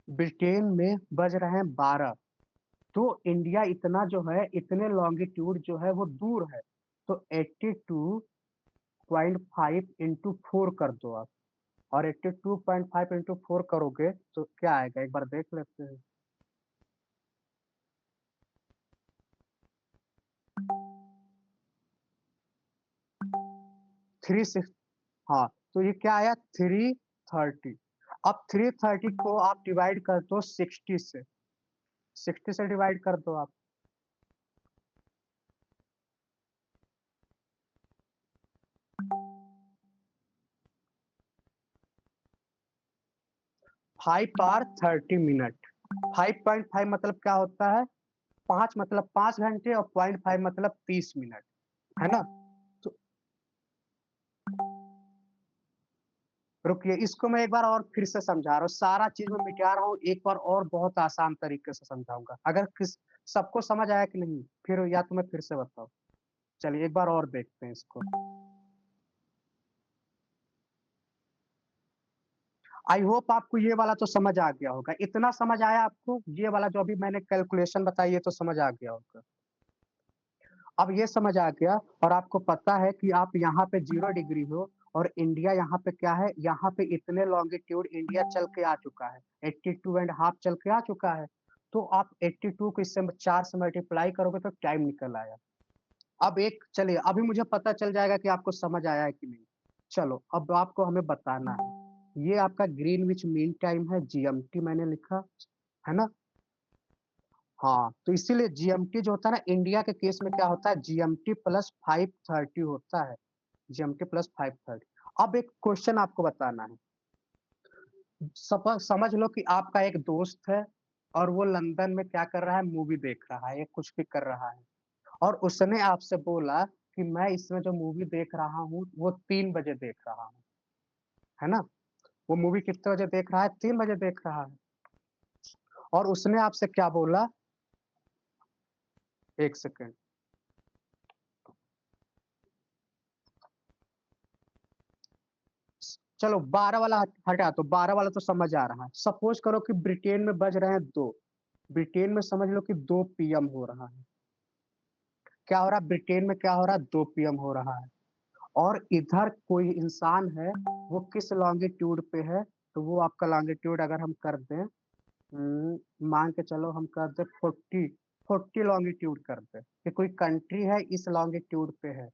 ब्रिटेन में बज रहे हैं 12, तो इंडिया इतना जो है, इतने लॉन्गिट्यूड जो है वो दूर है। तो 82.5 इंटू 4 कर दो आप, और 82.5 इंटू 4 करोगे तो क्या आएगा, एक बार देख लेते हैं। 36, हाँ, तो ये क्या आया, 330। अब 330 को आप डिवाइड कर दो 60 से, 60 से डिवाइड कर दो आप। 5 आवर 30 मिनट। 5.5 मतलब क्या होता है, 5 मतलब 5 घंटे और 0.5 मतलब 30 मिनट, है ना? तो रुकिए, इसको मैं एक बार और फिर से समझा रहा हूँ, सारा चीज मैं मिटा रहा हूँ, एक बार और बहुत आसान तरीके से समझाऊंगा। अगर किस सबको समझ आया कि नहीं, फिर या तो मैं फिर से बताऊं। चलिए एक बार और देखते हैं इसको। आई होप आपको ये वाला तो समझ आ गया होगा। इतना समझ आया आपको, ये वाला जो अभी मैंने कैलकुलेशन बताई है तो समझ आ गया होगा। अब ये समझ आ गया, और आपको पता है कि आप यहाँ पे 0 डिग्री हो और इंडिया यहाँ पे क्या है, यहाँ पे इतने लॉन्गिट्यूड इंडिया चल के आ चुका है, 82.5 चल के आ चुका है। तो आप 82 को इससे 4 से मल्टीप्लाई करोगे तो टाइम निकल आया। अब एक चलिए, अभी मुझे पता चल जाएगा कि आपको समझ आया है कि नहीं। चलो अब आपको हमें बताना है, ये आपका ग्रीनविच मीन टाइम है, जीएमटी मैंने लिखा, है ना? हाँ, तो इसीलिए जीएमटी जो होता है ना, इंडिया के केस में क्या होता है, जीएमटी प्लस 5:30 होता है, जीएमटी प्लस 5:30। अब एक क्वेश्चन आपको बताना है। समझ लो कि आपका एक दोस्त है और वो लंदन में क्या कर रहा है, मूवी देख रहा है या कुछ भी कर रहा है, और उसने आपसे बोला कि मैं इसमें जो मूवी देख रहा हूँ वो 3 बजे देख रहा हूँ, है ना? वो मूवी कितने बजे देख रहा है, 3 बजे देख रहा है। और उसने आपसे क्या बोला, एक सेकेंड, चलो 12 वाला हटा, तो 12 वाला तो समझ आ रहा है। सपोज करो कि ब्रिटेन में बज रहे हैं 2, ब्रिटेन में समझ लो कि 2 PM हो रहा है। क्या हो रहा है ब्रिटेन में, क्या हो रहा है, 2 PM हो रहा है। और इधर कोई इंसान है, वो किस लॉन्गिट्यूड पे है, तो वो आपका लॉन्गिट्यूड अगर हम कर दें, मान के चलो हम कर दे 40 लॉन्गिट्यूड कर दे कि कोई कंट्री है इस लॉन्गिट्यूड पे है,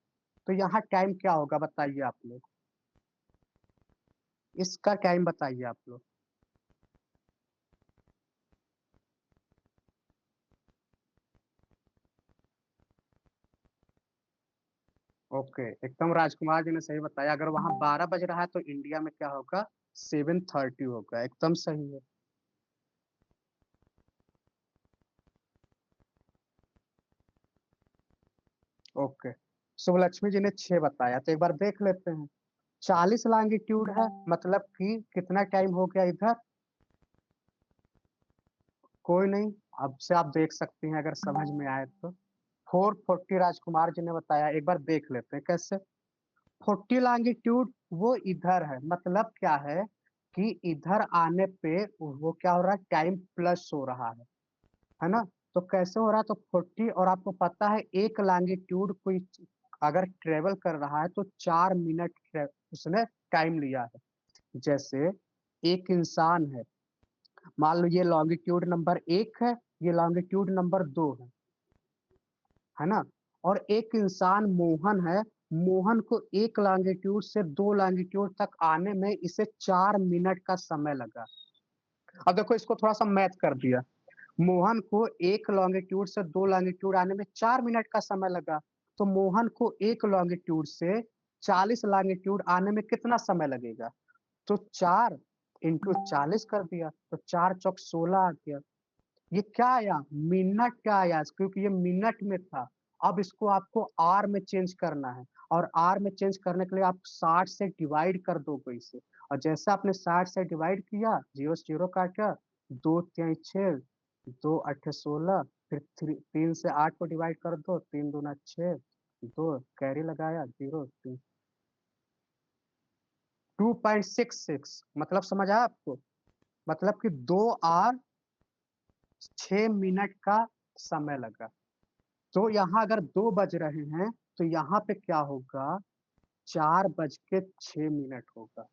तो यहाँ टाइम क्या होगा बताइए आप लोग, इसका टाइम बताइए आप लोग। ओके, एकदम राजकुमार जी ने सही बताया। अगर वहां 12 बज रहा है तो इंडिया में क्या होगा, 7:30 होगा, एकदम सही है। ओके, शुभलक्ष्मी जी ने 6 बताया, तो एक बार देख लेते हैं। 40 लॉन्गिट्यूड है, मतलब कि कितना टाइम हो गया इधर, कोई नहीं, अब से आप देख सकती हैं अगर समझ में आए तो। 440 राजकुमार जी ने बताया, एक बार देख लेते हैं कैसे। 40 लॉन्गिट्यूड वो इधर है, मतलब क्या है कि इधर आने पे वो क्या हो रहा है, टाइम प्लस हो रहा है ना? तो कैसे हो रहा है, तो 40, और आपको पता है एक लॉन्गिट्यूड कोई अगर ट्रेवल कर रहा है तो 4 मिनट उसने टाइम लिया है। जैसे एक इंसान है, मान लो ये लॉन्गिट्यूड नंबर 1 है, ये लॉन्गिट्यूड नंबर 2 है ना? और एक इंसान मोहन है, मोहन को एक लॉन्गिट्यूड से 2 लॉन्गिट्यूड तक आने में इसे 4 मिनट का समय लगा। अब देखो इसको थोड़ा सा मैथ कर दिया, मोहन को एक लॉन्गिट्यूड से 2 लॉन्गिट्यूड आने में 4 मिनट का समय लगा, तो मोहन को एक लॉन्गिट्यूड से 40 लॉन्गिट्यूड आने में कितना समय लगेगा, तो 4 × 40 कर दिया, तो 4 × 4 = 16 आ गया। ये क्या आया, मिनट क्या आया, क्योंकि ये मिनट में था। अब इसको आपको आर में चेंज करना है, और आर में चेंज करने के लिए आप 60 से डिवाइड कर दोगे इसे, और जैसे आपने 60 से डिवाइड किया, 0 से 0 काटा, 2×3 = 6, 2×8 = 16, फिर 3 से 8 को डिवाइड कर दो, 3×2 = 6, 2 कैरी लगाया, 0, 2.66, मतलब समझ आया आपको, मतलब कि 2 और 6 मिनट का समय लगा। तो यहाँ अगर 2 बज रहे हैं तो यहाँ पे क्या होगा, 4:06 होगा।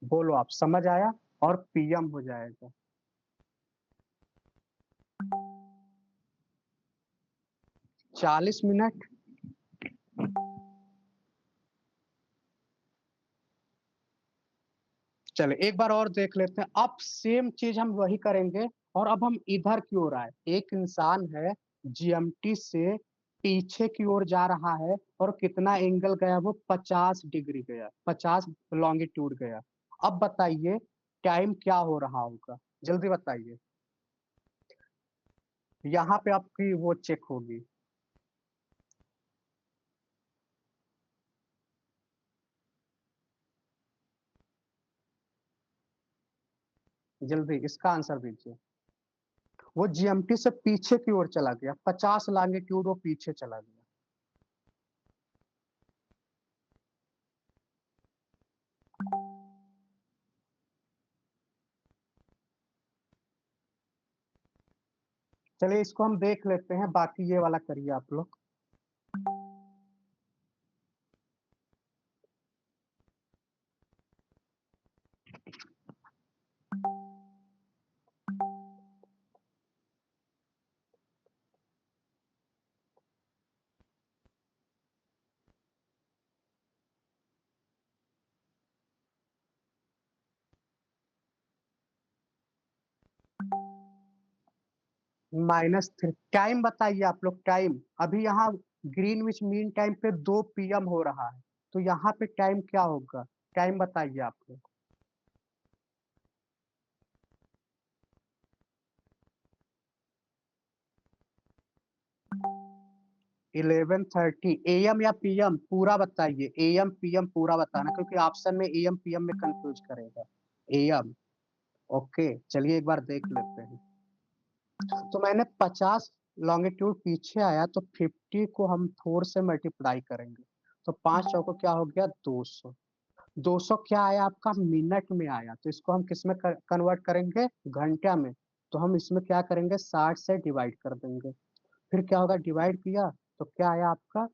बोलो आप, समझ आया? और PM हो जाएगा। 40 मिनट। चलो एक बार और देख लेते हैं, अब सेम चीज हम वही करेंगे, और अब हम इधर की ओर आए। एक इंसान है, जीएमटी से पीछे की ओर जा रहा है, और कितना एंगल गया, वो 50 डिग्री गया, 50 लॉन्गिट्यूड गया। अब बताइए टाइम क्या हो रहा होगा, जल्दी बताइए। यहाँ पे आपकी वो चेक होगी। जल्दी इसका आंसर दीजिए। वो जीएमटी से पीछे की ओर चला गया, 50 लॉन्गिट्यूड वो पीछे चला गया। चलिए इसको हम देख लेते हैं, बाकी ये वाला करिए आप लोग। -3 टाइम बताइए आप लोग, टाइम अभी यहाँ ग्रीनविच मीन टाइम पे 2 पीएम हो रहा है, तो यहाँ पे टाइम क्या होगा, टाइम बताइए आप लोग। 11:30 एएम या पीएम पूरा बताइए, एएम पीएम पूरा बताना, क्योंकि ऑप्शन में एएम पीएम में कंफ्यूज करेगा। एएम, ओके चलिए एक बार देख लेते हैं। तो मैंने 50 लॉन्गिट्यूड पीछे आया, तो 50 को हम 4 से मल्टीप्लाई करेंगे, तो 5 चौको क्या हो गया 200। 200 क्या आया आपका, मिनट में आया, तो इसको हम किस में कन्वर्ट करेंगे, घंटा में। तो हम इसमें क्या करेंगे, 60 से डिवाइड कर देंगे। फिर क्या होगा, डिवाइड किया तो क्या आया आपका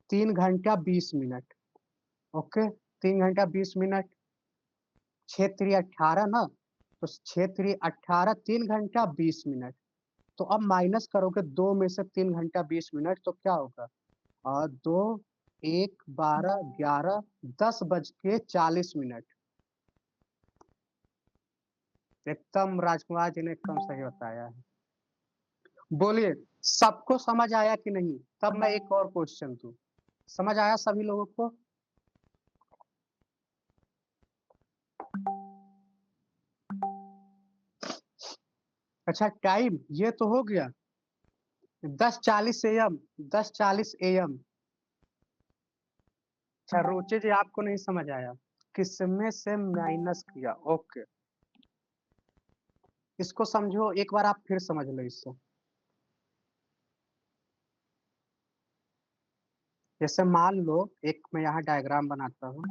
3 घंटा 20 मिनट। ओके 3 घंटा 20 मिनट, 6 3 18 ना, तो 6 3 18, 3 घंटा 20 मिनट। तो अब माइनस करोगे 2 में से 3 घंटा 20 मिनट, तो क्या होगा, 2 1 12 11 10:40 एकदम राजकुमार जी ने एकदम सही बताया है। बोलिए सबको समझ आया कि नहीं, तब मैं एक और क्वेश्चन दूं। समझ आया सभी लोगों को। अच्छा टाइम ये तो हो गया, 10:40 एएम, 10:40 एएम। अच्छा रोचे जी आपको नहीं समझ आया, किसमें से माइनस किया, ओके इसको समझो एक बार, आप फिर समझ लो इसको। जैसे मान लो एक मैं यहाँ डायग्राम बनाता हूँ,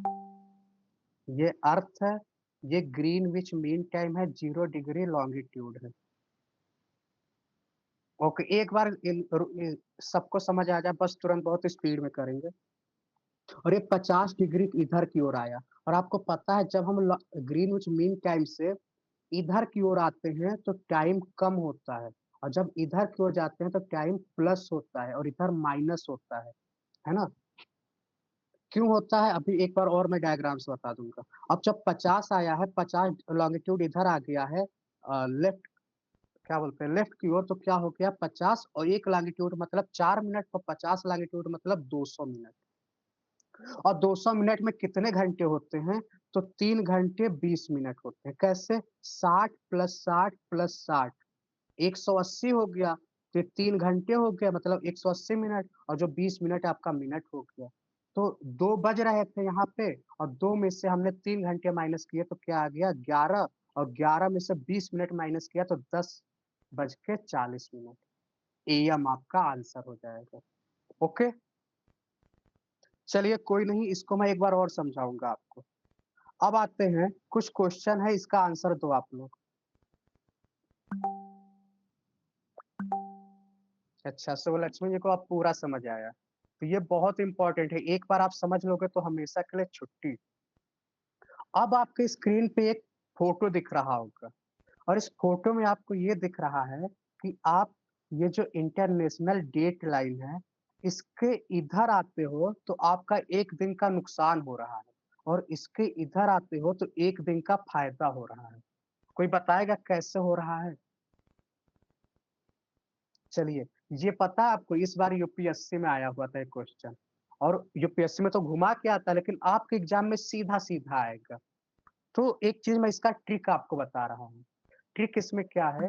ये अर्थ है, ये ग्रीनविच मीन टाइम है, 0 डिग्री लॉन्गिट्यूड है। ओके एक बार सबको समझ आ जाए बस, तुरंत बहुत स्पीड में करेंगे। और ये 50 डिग्री इधर की ओर आया, और आपको पता है जब हम ग्रीनविच मीन टाइम से इधर की ओर आते हैं तो टाइम कम होता है, और जब इधर की ओर जाते हैं तो टाइम प्लस होता है, और इधर माइनस होता है ना। क्यों होता है अभी एक बार और मैं डायग्राम से बता दूंगा। अब जब 50 आया है, 50 लॉन्गिट्यूड इधर आ गया है, लेफ्ट क्या बोलते हैं लेफ्ट की ओर, तो क्या हो गया 50 और 1 लॉन्गिट्यूड मतलब 4 मिनट, तो 50 लॉन्गिट्यूड मतलब 200 मिनट। और 200 मिनट में कितने घंटे होते हैं, तो 3 घंटे 20 मिनट होते हैं। कैसे, 60 प्लस 60 प्लस 60 180 हो गया, तो 3 घंटे हो गया मतलब 180 मिनट, और जो 20 मिनट आपका मिनट हो गया। तो 2 बज रहे थे यहाँ पे, और 2 में से हमने 3 घंटे माइनस किए तो क्या आ गया 11, और 11 में से 20 मिनट माइनस किया तो 10:40 एएम आपका आंसर हो जाएगा। ओके चलिए कोई नहीं, इसको मैं एक बार और समझाऊंगा आपको। अब आते हैं, कुछ क्वेश्चन है इसका आंसर दो आप लोग। अच्छा शिवलक्ष्मी जी को आप पूरा समझ आया, तो ये बहुत इंपॉर्टेंट है, एक बार आप समझ लोगे तो हमेशा के लिए छुट्टी। अब आपके स्क्रीन पे एक फोटो दिख रहा होगा, और इस फोटो में आपको ये दिख रहा है कि आप ये जो इंटरनेशनल डेट लाइन है, इसके इधर आते हो तो आपका 1 दिन का नुकसान हो रहा है, और इसके इधर आते हो तो 1 दिन का फायदा हो रहा है। कोई बताएगा कैसे हो रहा है? चलिए, ये पता है आपको, इस बार यूपीएससी में आया हुआ था एक क्वेश्चन, और यूपीएससी में तो घुमा के आता है, लेकिन आपके एग्जाम में सीधा-सीधा आएगा। तो एक चीज़ मैं इसका ट्रिक आपको बता रहा हूँ। ट्रिक इसमें क्या है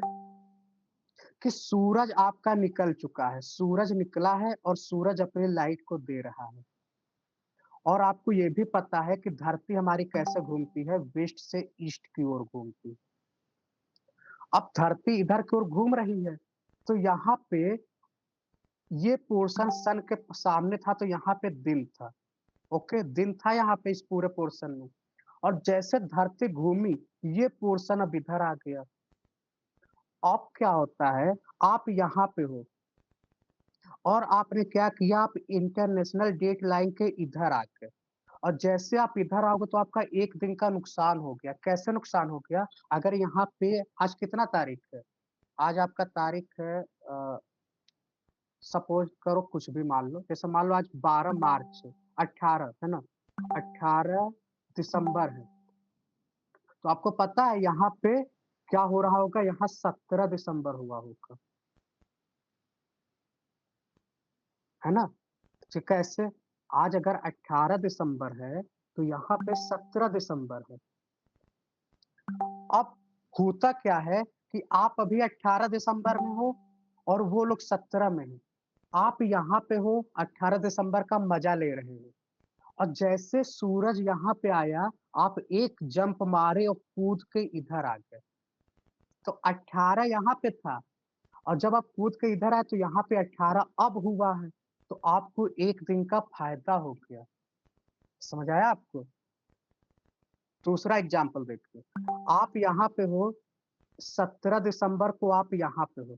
कि सूरज आपका निकल चुका है, सूरज निकला है और सूरज अपनी लाइट को दे रहा है। और आपको ये भी पता है कि धरती हमारी कैसे घूमती है, वेस्ट से ईस्ट की ओर घूमती है। अब धरती इधर की ओर घूम रही है, तो यहाँ पे ये पोर्शन सन के सामने था, तो यहाँ पे दिन था। ओके, दिन था यहाँ पे इस पूरे पोर्शन में। और जैसे धरती घूमी, ये पोर्शन अब इधर आ गया। अब क्या होता है, आप यहाँ पे हो और आपने क्या किया, आप इंटरनेशनल डेट लाइन के इधर आ गए। और जैसे आप इधर आओगे तो आपका 1 दिन का नुकसान हो गया। कैसे नुकसान हो गया? अगर यहाँ पे आज कितना तारीख है? आज आपका तारीख है सपोज़ करो कुछ भी मान लो, जैसे मान लो आज 12 मार्च है, 18 है ना? 18 दिसंबर है। तो आपको पता है यहाँ पे क्या हो रहा होगा? यहाँ 17 दिसंबर हुआ होगा, है ना? तो कैसे? आज अगर 18 दिसंबर है, तो यहाँ पे 17 दिसंबर है। अब होता क्या है कि आप अभी 18 दिसंबर में हो और वो लोग 17 में हैं। आप यहाँ पे हो, 18 दिसंबर का मज़ा ले रहे हो और जैसे सूरज यहाँ पे आया, आप एक जंप मारे और कूद के इधर आ गए। तो 18 यहाँ पे था और जब आप कूद के इधर आए तो यहाँ पे 18 अब हुआ है, तो आपको 1 दिन का फ़ायदा हो गया। समझ आया आपको? दूसरा एग्ज़ाम्पल देखिए, आप यहाँ पे हो, 17 दिसंबर को आप यहाँ पे हो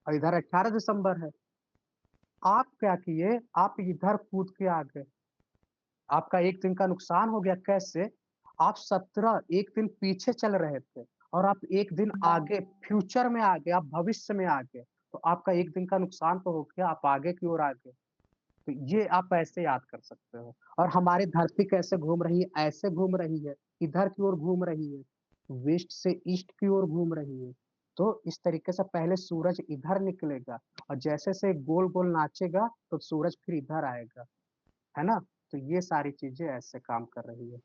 और इधर 18 दिसंबर है। आप क्या किए, आप इधर कूद के आ गए। आपका 1 दिन का नुकसान हो गया, कैसे? आप 17 1 दिन पीछे चल रहे थे और आप 1 दिन आगे फ्यूचर में आ गए, आप भविष्य में आ गए। तो आपका 1 दिन का नुकसान तो हो गया, आप आगे की ओर आ गए। तो ये आप ऐसे याद कर सकते हो। और हमारी धरती कैसे घूम रही है? ऐसे घूम रही है, इधर की ओर घूम रही है, वेस्ट से ईस्ट की ओर घूम रही है। तो इस तरीके से पहले सूरज इधर निकलेगा और जैसे-जैसे गोल-गोल नाचेगा, तो सूरज फिर इधर आएगा, है ना? तो ये सारी चीज़ें ऐसे काम कर रही है।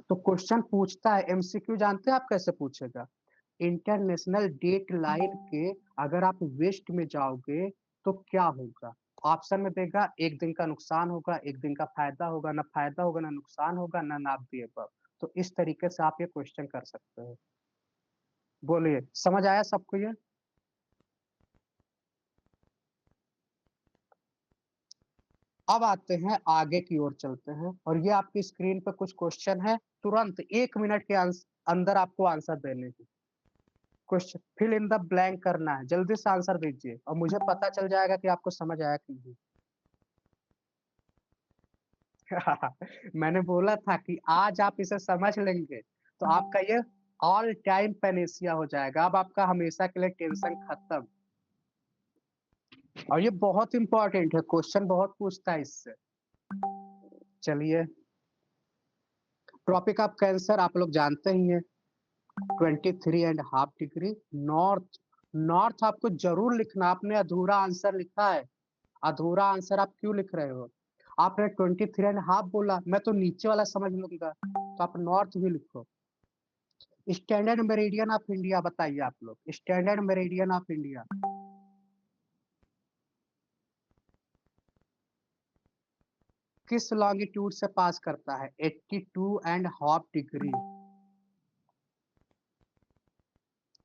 तो क्वेश्चन पूछता है एमसीक्यू जानते हैं आप कैसे पूछेगा? इंटरनेशनल डेट लाइन के अगर आप वेस्ट में जाओगे तो क्या होगा? ऑप्शन में देगा 1 दिन का नुकसान होगा, 1 दिन का फ़ायदा होगा, ना फ़ायदा होगा, ना नुकसान होगा, नॉन ऑफ द अबव। तो इस तरीके से आप ये क्वेश्चन कर सकते हो। बोलिए, समझ आया सबको ये? अब आते हैं आगे की ओर चलते हैं और ये आपकी स्क्रीन पे कुछ क्वेश्चन है, तुरंत 1 मिनट के अंदर आपको आंसर देने हैं। Question fill in the blank करना है, जल्दी से आंसर दीजिए और मुझे पता चल जाएगा कि आपको समझ आया कि नहीं। मैंने बोला था कि आज आप इसे समझ लेंगे, तो आपका ये ऑल टाइम पैनेसिया हो जाएगा। अब आपका हमेशा के लिए टेंशन खत्म। और ये बहुत इम्पोर्टेंट है, क्वेश्चन बहुत पूछता है इससे। चलिए, ट्रॉपिक ऑफ कैंसर आप लोग जानते ही हैं, 23.5 डिग्री नॉर्थ। नॉर्थ आपको ज़रूर लिखना, आपने अधूरा आंसर लिखा है। अधूरा आंसर आप क्यों लिख रहे हो? आपने 23.5 बोला, मैं तो नीचे वाला समझ लूँगा, तो आप नॉर्थ भी लिखो। स्टैंडर्ड मेरिडियन ऑफ इंडिया बताइए आप लोग, स्टैंडर्ड मेरिडियन ऑफ इंडिया किस लॉन्गिट्यूड से पास करता है? 82.5 डिग्री।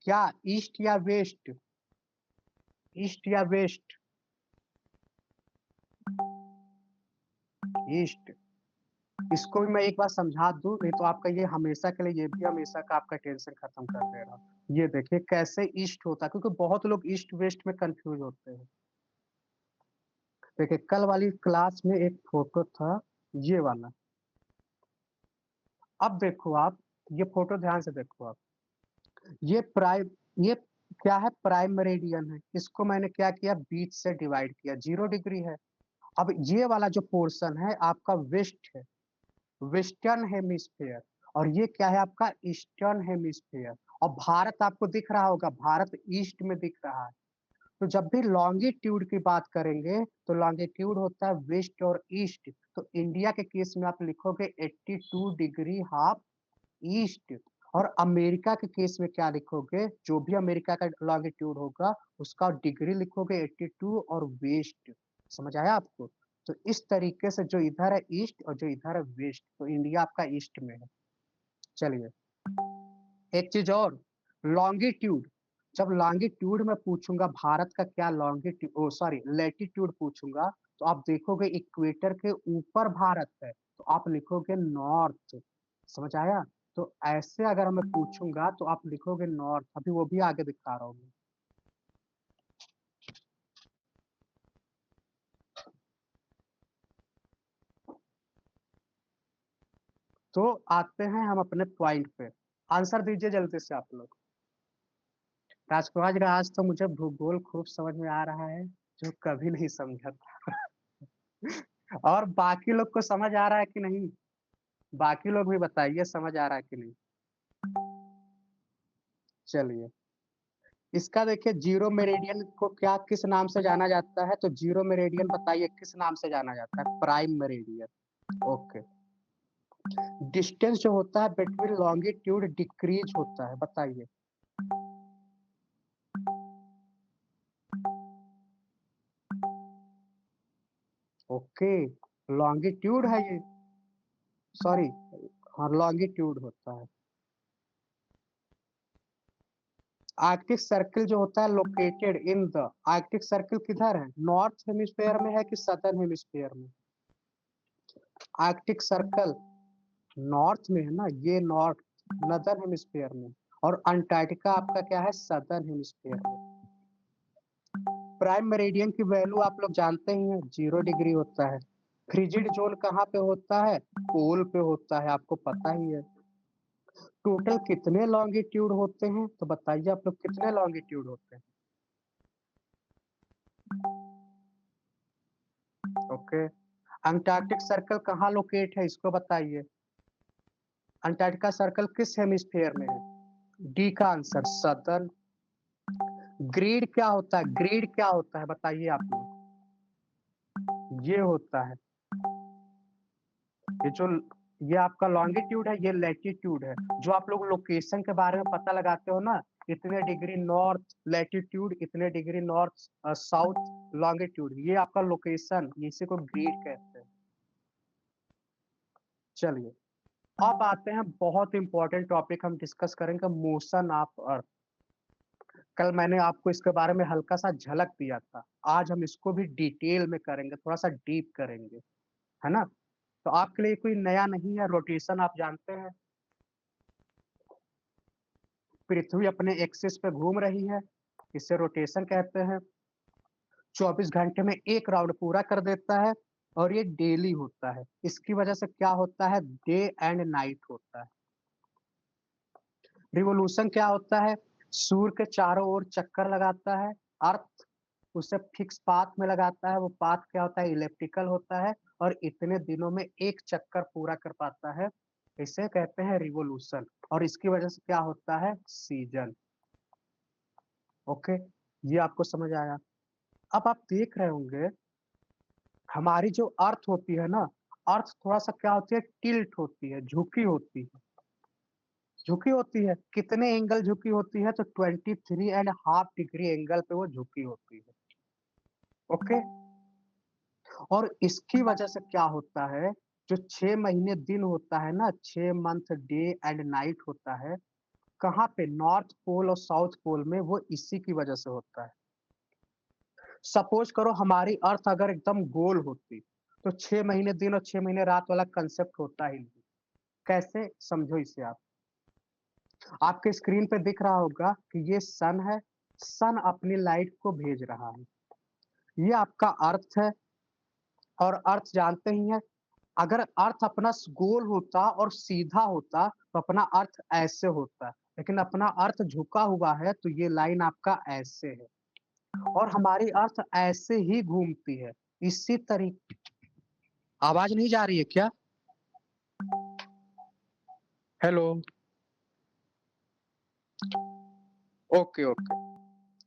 क्या ईस्ट या वेस्ट? ईस्ट या वेस्ट? ईस्ट। इसको भी मैं एक बार समझा दूँ, नहीं तो आपका ये हमेशा के लिए, ये भी हमेशा का आपका टेंशन खत्म कर दे रहा हूँ। ये देखिए कैसे ईस्ट होता है, क्योंकि बहुत लोग ईस्ट वेस्ट में कन्फ्यूज़ होते हैं। देखिए कल वाली क्लास में एक फ़ोटो था, ये वाला। अब देखो आप, ये फ़ोटो ध्यान से देखो आप। ये प्राइम ये क्या है? प्राइम मेरिडियन है। इसको मैंने क्या किया? बीच से डिवाइड किया, 0 डिग्री है। अब ये वाला जो पोर्शन है आपका वेस्ट है, वेस्टर्न हेमिस्फीयर और ये क्या है आपका ईस्टर्न हेमिस्फीयर और भारत आपको दिख रहा होगा, भारत ईस्ट में दिख रहा है। तो जब भी लॉन्गिट्यूड की बात करेंगे तो लॉन्गिट्यूड होता है वेस्ट और ईस्ट। तो इंडिया के केस में आप लिखोगे 82 डिग्री हाफ ईस्ट। और अमेरिका के केस में क्या लिखोगे, जो भी अमेरिका का लॉन्गिट्यूड होगा उसका डिग्री लिखोगे 82 और वेस्ट। समझ आया आपको? तो इस तरीके से जो इधर है ईस्ट और जो इधर है वेस्ट, तो इंडिया आपका ईस्ट में है। चलिए एक चीज और, लॉन्गिट्यूड। जब लॉन्गिट्यूड में पूछूंगा भारत का क्या लॉन्गिट्यूड, ओ सॉरी लेटिट्यूड पूछूंगा, तो आप देखोगे इक्वेटर के ऊपर भारत है, तो आप लिखोगे नॉर्थ। समझ आया? तो ऐसे अगर मैं पूछूंगा तो आप लिखोगे नॉर्थ। अभी वो भी आगे दिखा रहा हूँ मैं। तो आते हैं हम अपने पॉइंट पे। आंसर दीजिए जल्दी से आप लोग। राजकुमार, आज तो मुझे भूगोल खूब समझ में आ रहा है, जो कभी नहीं समझा था। और बाकी लोग को समझ आ रहा है कि नहीं? बाकी लोग भी बताइए समझ आ रहा है कि नहीं। चलिए इसका देखिए, जीरो मेरिडियन को क्या किस नाम से जाना जाता है? तो जीरो मेरिडियन बताइए किस नाम से जाना जाता है? Prime meridian. ओके। डिस्टेंस जो होता है बिटवीन लॉन्गिट्यूड डिक्रीज होता है, बताइए। ओके, लॉन्गिट्यूड है ये, सॉरी, हाँ लॉन्गिट्यूड होता है। आर्कटिक सर्किल जो होता है located in the, Arctic circle किधर है? नॉर्थ हेमिस्फेयर में है कि सदर्न हेमिस्फेयर में? आर्कटिक सर्कल नॉर्थ में है ना, ये नॉर्थ नदर्न हेमिस्फेयर में। और अंटार्कटिका आपका क्या है? सदर्न हेमिस्फेयर में। प्राइम मेरिडियन की वैल्यू आप लोग जानते ही हैं, 0 डिग्री होता है। फ्रिजिड जोन कहाँ पे होता है? पोल पे होता है, आपको पता ही है। टोटल कितने लॉन्गिट्यूड होते हैं? तो बताइए आप लोग कितने लॉन्गिट्यूड होते हैं? ओके। अंटार्कटिक सर्कल कहाँ लोकेट है, इसको बताइए। अंटार्कटिका सर्कल किस हेमिस्फेयर में है? डी का आंसर सदर्न। ग्रीड क्या होता है? ग्रीड क्या होता है बताइए आप लोग। ये होता है, ये जो, ये आपका लॉन्गिट्यूड है, ये लैटिट्यूड है। जो आप लोग लोकेशन के बारे में पता लगाते हो ना, इतने डिग्री नॉर्थ लैटिट्यूड, इतने डिग्री नॉर्थ साउथ लॉन्गिट्यूड, ये आपका लोकेशन, इसी को ग्रीड कहते हैं। चलिए अब आते हैं, बहुत इंपॉर्टेंट टॉपिक हम डिस्कस करेंगे, मोशन ऑफ अर्थ। कल मैंने आपको इसके बारे में हल्का सा झलक दिया था, आज हम इसको भी डिटेल में करेंगे, थोड़ा सा डीप करेंगे, है ना? तो आपके लिए कोई नया नहीं है, रोटेशन आप जानते हैं। पृथ्वी अपने एक्सिस पे घूम रही है, इसे रोटेशन कहते हैं। 24 घंटे में एक राउंड पूरा कर देता है, और ये डेली होता है। इसकी वजह से क्या होता है? डे एंड नाइट होता है। रिवोल्यूशन क्या होता है? सूर्य के चारों ओर चक्कर लगाता है अर्थ, उसे फिक्स पाथ में लगाता है। वो पाथ क्या होता है? इलेप्टिकल होता है, और इतने दिनों में एक चक्कर पूरा कर पाता है, इसे कहते हैं रिवोल्यूशन। और इसकी वजह से क्या होता है? सीजन। ओके, ये आपको समझ आया? अब आप देख रहे होंगे, हमारी जो अर्थ होती है ना, अर्थ थोड़ा सा क्या होती है? टिल्ट होती है, झुकी होती है। झुकी होती है, कितने एंगल झुकी होती है? तो 23.5 डिग्री एंगल पे वो झुकी होती है। ओके। और इसकी वजह से क्या होता है? जो 6 महीने दिन होता है ना, 6 मंथ डे एंड नाइट होता है, कहाँ पे? नॉर्थ पोल और साउथ पोल में, वो इसी की वजह से होता है। सपोज करो हमारी अर्थ अगर एकदम गोल होती, तो 6 महीने दिन और 6 महीने रात वाला कंसेप्ट होता ही नहीं। कैसे, समझो इसे आप। आपके स्क्रीन पे दिख रहा होगा कि ये सन है, सन अपनी लाइट को भेज रहा है। ये आपका अर्थ है, और अर्थ जानते ही हैं, अगर अर्थ अपना गोल होता और सीधा होता तो अपना अर्थ ऐसे होता, लेकिन अपना अर्थ झुका हुआ है, तो ये लाइन आपका ऐसे है। और हमारी अर्थ ऐसे ही घूमती है, इसी तरीके। आवाज नहीं जा रही है क्या? हेलो। Okay okay.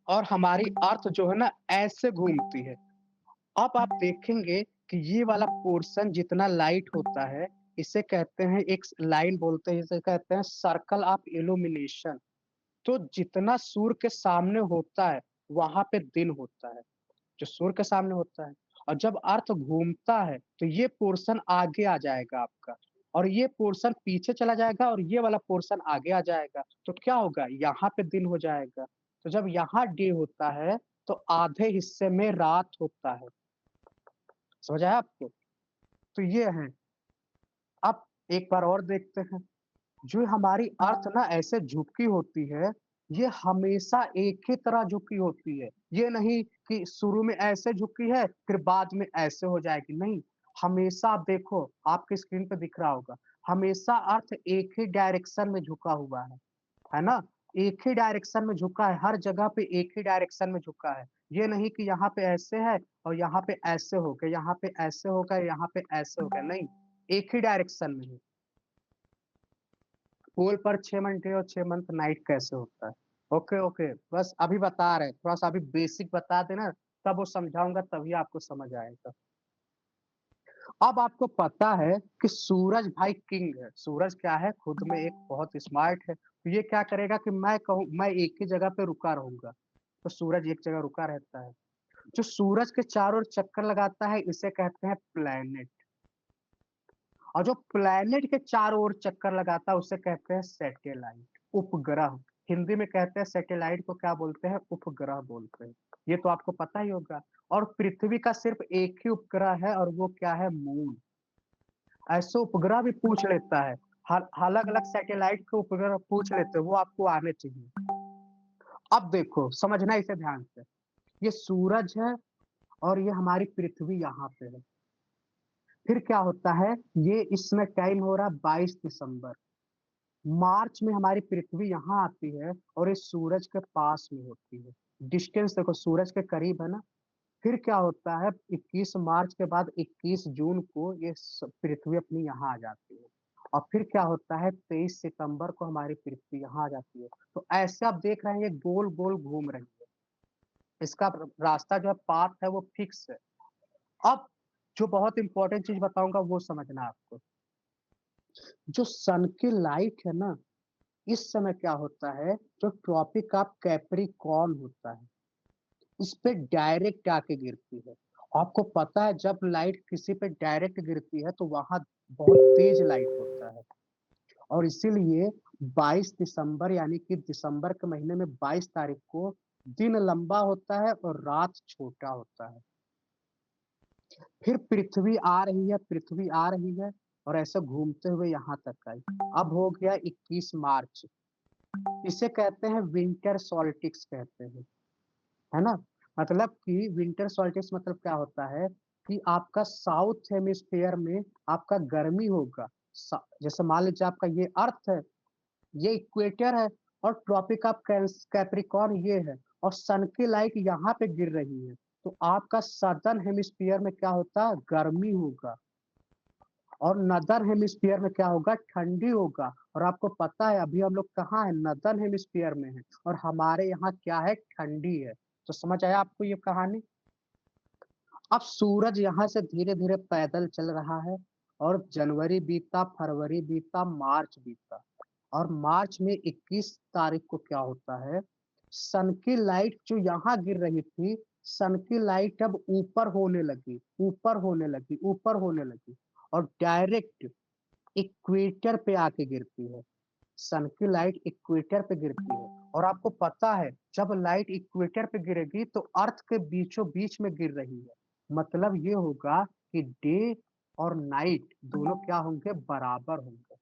और हमारी अर्थ जो है ना ऐसे घूमती है। अब आप देखेंगे कि ये वाला पोर्शन जितना लाइट होता है, इसे कहते हैं, एक लाइन बोलते हैं, इसे कहते हैं सर्कल ऑफ इल्यूमिनेशन। तो जितना सूर्य के सामने होता है, वहाँ पे दिन होता है, जो सूर्य के सामने होता है। और जब अर्थ घूमता है, तो ये पोर्शन आगे आ जाएगा आपका, और ये पोर्शन पीछे चला जाएगा, और ये वाला पोर्शन आगे आ जाएगा। तो क्या होगा? यहाँ पे दिन हो जाएगा। तो जब यहाँ डे होता है, तो आधे हिस्से में रात होता है। समझ आया आपको? तो ये है। अब एक बार और देखते हैं। जो हमारी अर्थ ना ऐसे झुकी होती है, ये हमेशा एक ही तरह झुकी होती है। ये नहीं कि शुरू में ऐसे झुकी है, फिर बाद में ऐसे हो जाएगी, नहीं। हमेशा आप देखो, आपकी स्क्रीन पे दिख रहा होगा, हमेशा अर्थ एक ही डायरेक्शन में झुका हुआ है ना? एक ही डायरेक्शन में झुका है, हर जगह पे एक ही डायरेक्शन में झुका है। ये नहीं कि यहाँ पे ऐसे है और यहाँ पे ऐसे हो गए, यहाँ पे ऐसे हो गए, यहाँ पे ऐसे हो गए, नहीं, एक ही डायरेक्शन में है। पोल पर 6 मंथ डे और 6 मंथ नाइट कैसे होता है? ओके, ओके, बस अभी बता रहे हैं, थोड़ा-सा अभी बेसिक बता देना, तब वो समझाऊँगा तभी आपको समझ आएगा। अब आपको पता है कि सूरज भाई किंग है, सूरज क्या है? खुद में एक बहुत स्मार्ट है। तो ये क्या करेगा कि मैं कहूँ मैं एक ही जगह पे रुका रहूँगा, तो सूरज एक जगह रुका रहता है। जो सूरज के चारों ओर चक्कर लगाता है, इसे कहते हैं प्लैनेट। और जो प्लैनेट के चारों ओर चक्कर लगाता है, उसे कहते हैं सैटेलाइट, उपग्रह। हिंदी में कहते हैं सैटेलाइट को क्या बोलते हैं? उपग्रह बोलते हैं। ये तो आपको पता ही होगा। और पृथ्वी का सिर्फ एक ही उपग्रह है, और वो क्या है? मून। ऐसे उपग्रह भी पूछ लेता है। अलग-अलग सैटेलाइट के उपग्रह पूछ लेते हैं, वो आपको आने चाहिए। अब देखो, समझना इसे ध्यान से। ये सूरज है, और ये हमारी पृथ्वी यहाँ पे है। फिर क्या होता है? ये इस समय टाइम हो रहा है 22 दिसंबर। मार्च में हमारी पृथ्वी यहाँ आती है, और ये सूरज के पास में होती है। डिस्टेंस देखो, सूरज के करीब है ना? फिर क्या होता है? 21 मार्च के बाद 21 जून को ये पृथ्वी अपनी यहाँ आ जाती है। और फिर क्या होता है? 23 सितंबर को हमारी पृथ्वी यहाँ आ जाती है। तो ऐसे आप देख रहे हैं, ये गोल गोल घूम रही है। इसका रास्ता जो है, पाथ है, वो फिक्स है। अब जो बहुत इंपॉर्टेंट चीज बताऊंगा, वो समझना आपको। जो सन की लाइट है ना, इस समय क्या होता है? जो ट्रॉपिक ऑफ कैप्रिकॉर्न होता है, इस पे डायरेक्ट आके गिरती है। आपको पता है, जब लाइट किसी पे डायरेक्ट गिरती है, तो वहां बहुत तेज लाइट होता है। और इसीलिए 22 दिसंबर, यानी कि दिसंबर के महीने में 22 तारीख को दिन लंबा होता है और रात छोटा होता है। फिर पृथ्वी आ रही है, पृथ्वी आ रही है, और ऐसे घूमते हुए यहाँ तक आई। अब हो गया 21 मार्च। इसे कहते हैं विंटर सॉल्स्टिस कहते हैं, है ना? मतलब कि विंटर सॉल्स्टिस मतलब क्या होता है? कि आपका साउथ हेमिस्फीयर में आपका गर्मी होगा। जैसे मान लीजिए आपका ये अर्थ है, ये इक्वेटर है, और ट्रॉपिक ऑफ कैप्रिकॉर्न ये है, और सन की लाइट यहाँ पे गिर रही है। तो आपका सदर्न हेमिस्फीयर में क्या होता है? गर्मी होगा। और नदर्न हेमिस्फीयर में क्या होगा? ठंडी होगा। और आपको पता है, अभी हम लोग कहाँ है? नदर्न हेमिस्फीयर में है, और हमारे यहाँ क्या है? ठंडी है। तो समझ आया आपको ये कहानी? अब सूरज यहाँ से धीरे-धीरे पैदल चल रहा है, और जनवरी बीता, फरवरी बीता, मार्च बीता, और मार्च में 21 तारीख को क्या होता है? सन की लाइट जो यहाँ गिर रही थी, सन की लाइट अब ऊपर होने लगी, ऊपर होने लगी, ऊपर होने लगी, और डायरेक्ट इक्वेटर पे आके गिरती है। सन की लाइट इक्वेटर पे गिरती है। और आपको पता है, जब लाइट इक्वेटर पे गिरेगी, तो अर्थ के बीचों बीच में गिर रही है। मतलब ये होगा कि डे और नाइट दोनों क्या होंगे? बराबर होंगे।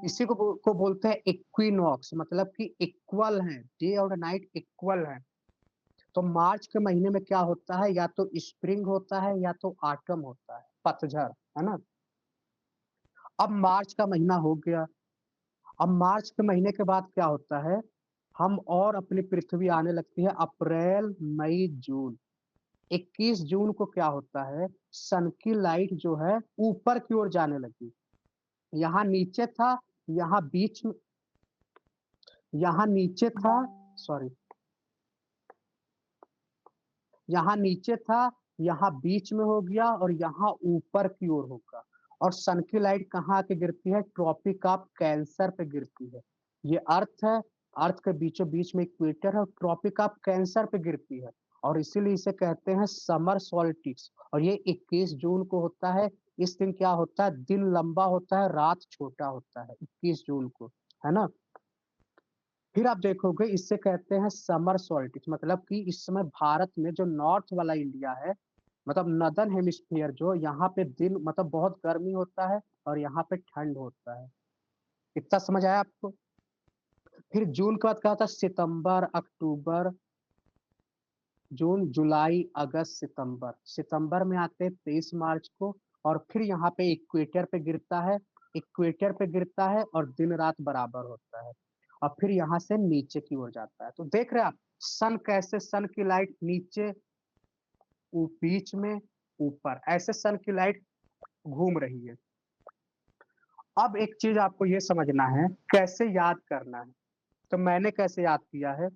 इसी को बोलते हैं इक्विनॉक्स, मतलब कि इक्वल हैं, डे और नाइट इक्वल हैं। तो मार्च के महीने में क्या होता है? या तो स्प्रिंग होता है, या तो ऑटम होता है, पतझड़, है ना? अब मार्च का महीना हो गया। अब मार्च के महीने के बाद क्या होता है? हम और अपनी पृथ्वी आने लगती है अप्रैल, मई, जून। 21 जून को क्या होता है? सन की लाइट जो है ऊपर की ओर जाने लगी। यहाँ नीचे था, यहाँ बीच में, यहाँ नीचे था, सॉरी, यहाँ नीचे था, यहाँ बीच में हो गया और यहाँ ऊपर की ओर होगा। और सन की लाइट कहाँ आके गिरती है? ट्रॉपिक ऑफ कैंसर पे गिरती है। ये अर्थ है, अर्थ के बीचों बीच में इक्वेटर है और ट्रॉपिक ऑफ कैंसर पे गिरती है, और इसीलिए इसे कहते हैं समर सॉल्स्टिस। और ये 21 जून को होता है। इस दिन क्या होता है? दिन लंबा होता है, रात छोटा होता है 21 जून को, है ना? फिर आप देखोगे इससे कहते हैं समर सॉल्स्टिस, मतलब कि इस समय भारत में जो नॉर्थ वाला इंडिया है, मतलब नॉर्दर्न हेमिस्फीयर, जो यहाँ पे दिन मतलब बहुत गर्मी होता है और यहाँ पे ठंड होता है। इतना समझ आया आपको? फिर जून के बाद क्या होता है? सितंबर, अक्टूबर, जून, जुलाई, अगस्त, सितंबर। सितंबर में आते हैं 23 मार्च को, और फिर यहाँ पे इक्वेटर पे गिरता है। इक्वेटर पे गिरता है और दिन रात बराबर होता है, और फिर यहाँ से नीचे की ओर जाता है। तो देख रहे हैं आप सन कैसे, सन की लाइट नीचे, बीच में, ऊपर, ऐसे सन की लाइट घूम रही है। अब एक चीज आपको ये समझना है कैसे याद करना है। तो मैंने कैसे याद किया है,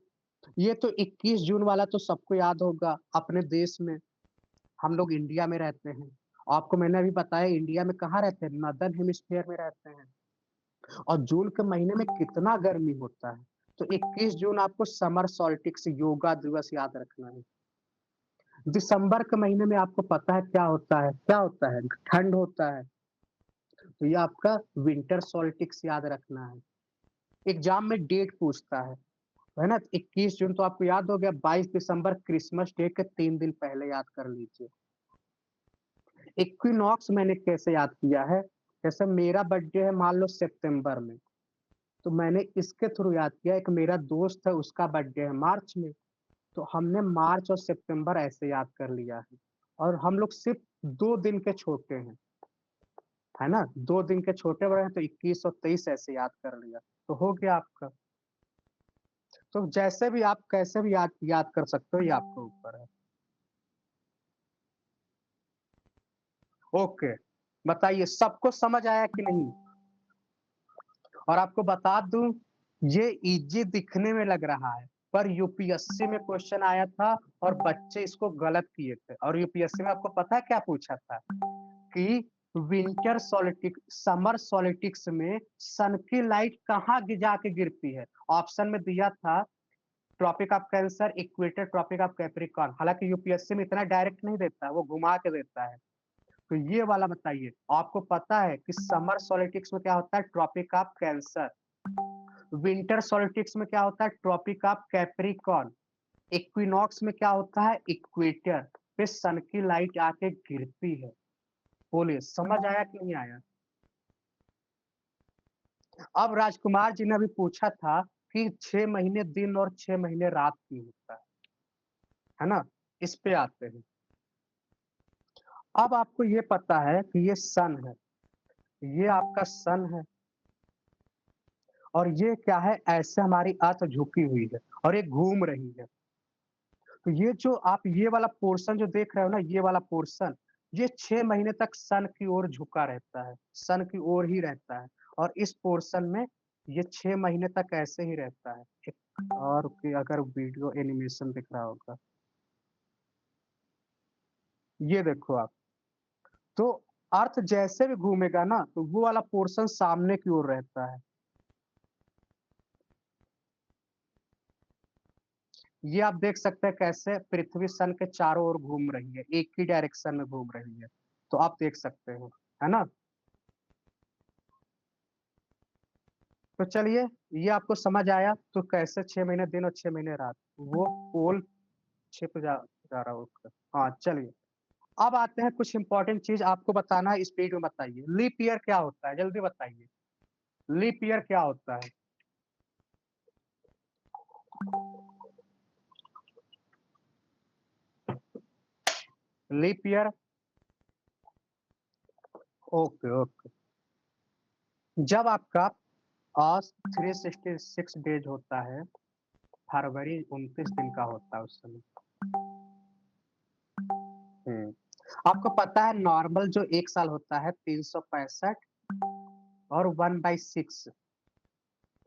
ये तो 21 जून वाला तो सबको याद होगा। अपने देश में हम लोग इंडिया में रहते हैं, आपको मैंने अभी बताया इंडिया में कहाँ रहते हैं? नॉर्दर्न हेमिस्फीयर में रहते हैं। और जून के महीने में कितना गर्मी होता है, तो 21 जून आपको समर सॉल्स्टिस योगा दिवस याद रखना है। दिसंबर के महीने में आपको पता है क्या होता है? क्या होता है? ठंड होता है, तो ये आपका विंटर सॉल्स्टिस याद रखना है। एग्जाम में डेट पूछता है ना? 21 जून तो आपको याद हो गया, 22 दिसंबर क्रिसमस डे के 3 दिन पहले याद कर लीजिए। इक्विनॉक्स मैंने कैसे याद किया है? जैसे मेरा बर्थडे है मान लो सितंबर में, तो मैंने इसके थ्रू याद किया। एक मेरा दोस्त है उसका बर्थडे है मार्च में, तो हमने मार्च और सितंबर ऐसे याद कर लिया है। और हम लोग सिर्फ 2 दिन के छोटे हैं, है ना? 2 दिन के छोटे बड़े हैं, तो 21 और 23 ऐसे याद कर लिया, तो हो गया आपका। तो जैसे भी आप कैसे भी याद याद कर सकते हो, ये आपके ऊपर है। ओके, बताइए सबको समझ आया कि नहीं? और आपको बता दूं, ये इजी दिखने में लग रहा है, पर यूपीएससी में क्वेश्चन आया था और बच्चे इसको गलत किए थे। और यूपीएससी में आपको पता है क्या पूछा था? कि विंटर सॉलिटिक समर सॉलिटिक्स में सन की लाइट कहाँ जाके गिरती है? ऑप्शन में दिया था Tropic of Cancer, equator, Tropic of Capricorn. हालांकि यूपीएससी में इतना डायरेक्ट नहीं देता है, वो घुमा के देता है। तो ये वाला बताइए, आपको पता है कि समर सॉलिटिक्स में क्या होता है? Tropic of Cancer. Winter solstice में क्या होता है? Tropic of Capricorn. इक्विनॉक्स में क्या होता है? इक्वेटर पे सन की लाइट आके गिरती है। बोलिए समझ आया कि नहीं आया? अब राजकुमार जी ने अभी पूछा था कि 6 महीने दिन और 6 महीने रात क्यों होता है ना? इस पे आते हैं। अब आपको ये पता है कि ये सन है, ये आपका सन है, और ये क्या है? ऐसे हमारी अर्थ झुकी हुई है और ये घूम रही है। तो ये जो आप ये वाला पोर्शन जो देख रहे हो ना, ये वाला पोर्शन, ये 6 महीने तक सन की ओर झुका रहता है, सन की ओर ही रहता है। और इस पोर्शन में ये 6 महीने तक ऐसे ही रहता है। एक और कि अगर वीडियो एनिमेशन दिख रहा होगा, ये देखो आप। तो अर्थ जैसे भी घूमेगा ना, तो वो वाला पोर्शन सामने की ओर रहता है। ये आप देख सकते हैं कैसे पृथ्वी सन के चारों ओर घूम रही है, एक ही डायरेक्शन में घूम रही है। तो आप देख सकते हो, है ना? तो चलिए, ये आपको समझ आया तो कैसे 6 महीने दिन और 6 महीने रात, वो पोल छिप जा रहा होगा। हाँ, चलिए। अब आते हैं कुछ इंपॉर्टेंट चीज आपको बताना है, स्पीड में बताइए। लीप ईयर क्या होता है? जल्दी बताइए। लीप ईयर क्या होता है? Leap year, okay okay. जब आपका 366 डेज होता है, फरवरी 29 दिन का होता है उस समय। आपको पता है नॉर्मल जो एक साल होता है 365, और 1/6,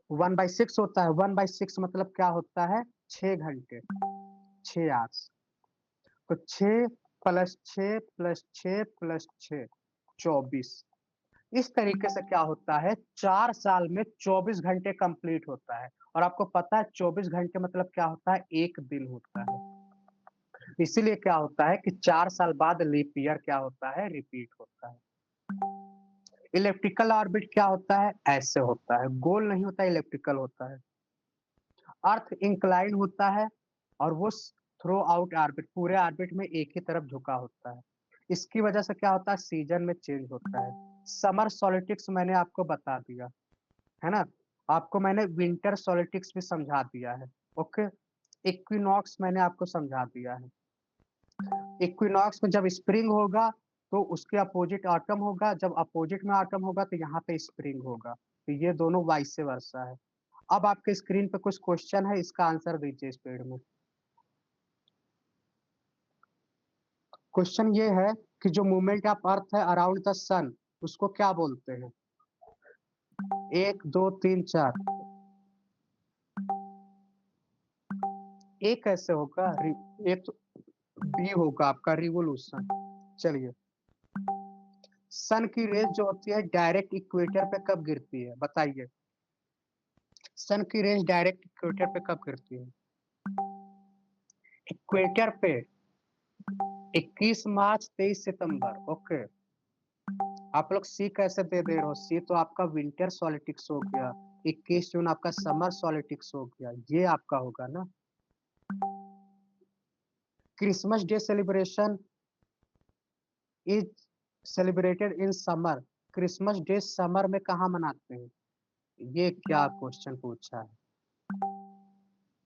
1/6 होता है। 1/6 मतलब क्या होता है? 6 घंटे, 6 आवर्स। तो 6 प्लस 6 प्लस 6 प्लस 6 24। इस तरीके से क्या होता है 4 साल में 24 घंटे कंप्लीट होता है। और आपको पता है 24 घंटे मतलब क्या होता है 1 दिन होता है। इसीलिए क्या होता है कि 4 साल बाद लीप ईयर क्या होता है रिपीट होता है। इलिप्टिकल ऑर्बिट क्या होता है ऐसे होता है, गोल नहीं होता इलिप्टिकल होता है। अर्थ इंक्लाइन होता है और वो थ्रू आउट ऑर्बिट पूरे ऑर्बिट में एक ही तरफ झुका होता है। इसकी वजह से क्या होता है सीजन में चेंज होता है। समर सॉलिस्टिक्स मैंने आपको बता दिया है ना। आपको मैंने विंटर सॉलिस्टिक्स भी समझा दिया है। ओके। इक्विनॉक्स मैंने आपको समझा दिया है। इक्विनॉक्स में जब स्प्रिंग होगा तो उसके अपोजिट ऑटम होगा, जब अपोजिट में ऑटम होगा तो यहाँ पे स्प्रिंग होगा। तो ये दोनों वाइस वर्सा है। अब आपके स्क्रीन पे कुछ क्वेश्चन है, इसका आंसर दीजिए स्पीड में। क्वेश्चन ये है कि जो मूवमेंट ऑफ अर्थ है अराउंड द सन उसको क्या बोलते हैं? 1 2 3 4। एक कैसे होगा? एक तो बी होगा आपका रिवोल्यूशन। चलिए, सन की रेज जो होती है डायरेक्ट इक्वेटर पे कब गिरती है बताइए? सन की रेज डायरेक्ट इक्वेटर पे कब गिरती है? इक्वेटर पे 21 मार्च 23 सितंबर। ओके। आप लोग सी कैसे दे दे रहे हो? सी तो आपका विंटर सॉलिस्टिक्स हो गया, 21 जून आपका समर सॉलिस्टिक्स हो गया, ये आपका होगा ना। Christmas day celebration is celebrated in summer. Christmas day summer में कहाँ मनाते हैं? ये क्या क्वेश्चन पूछा है,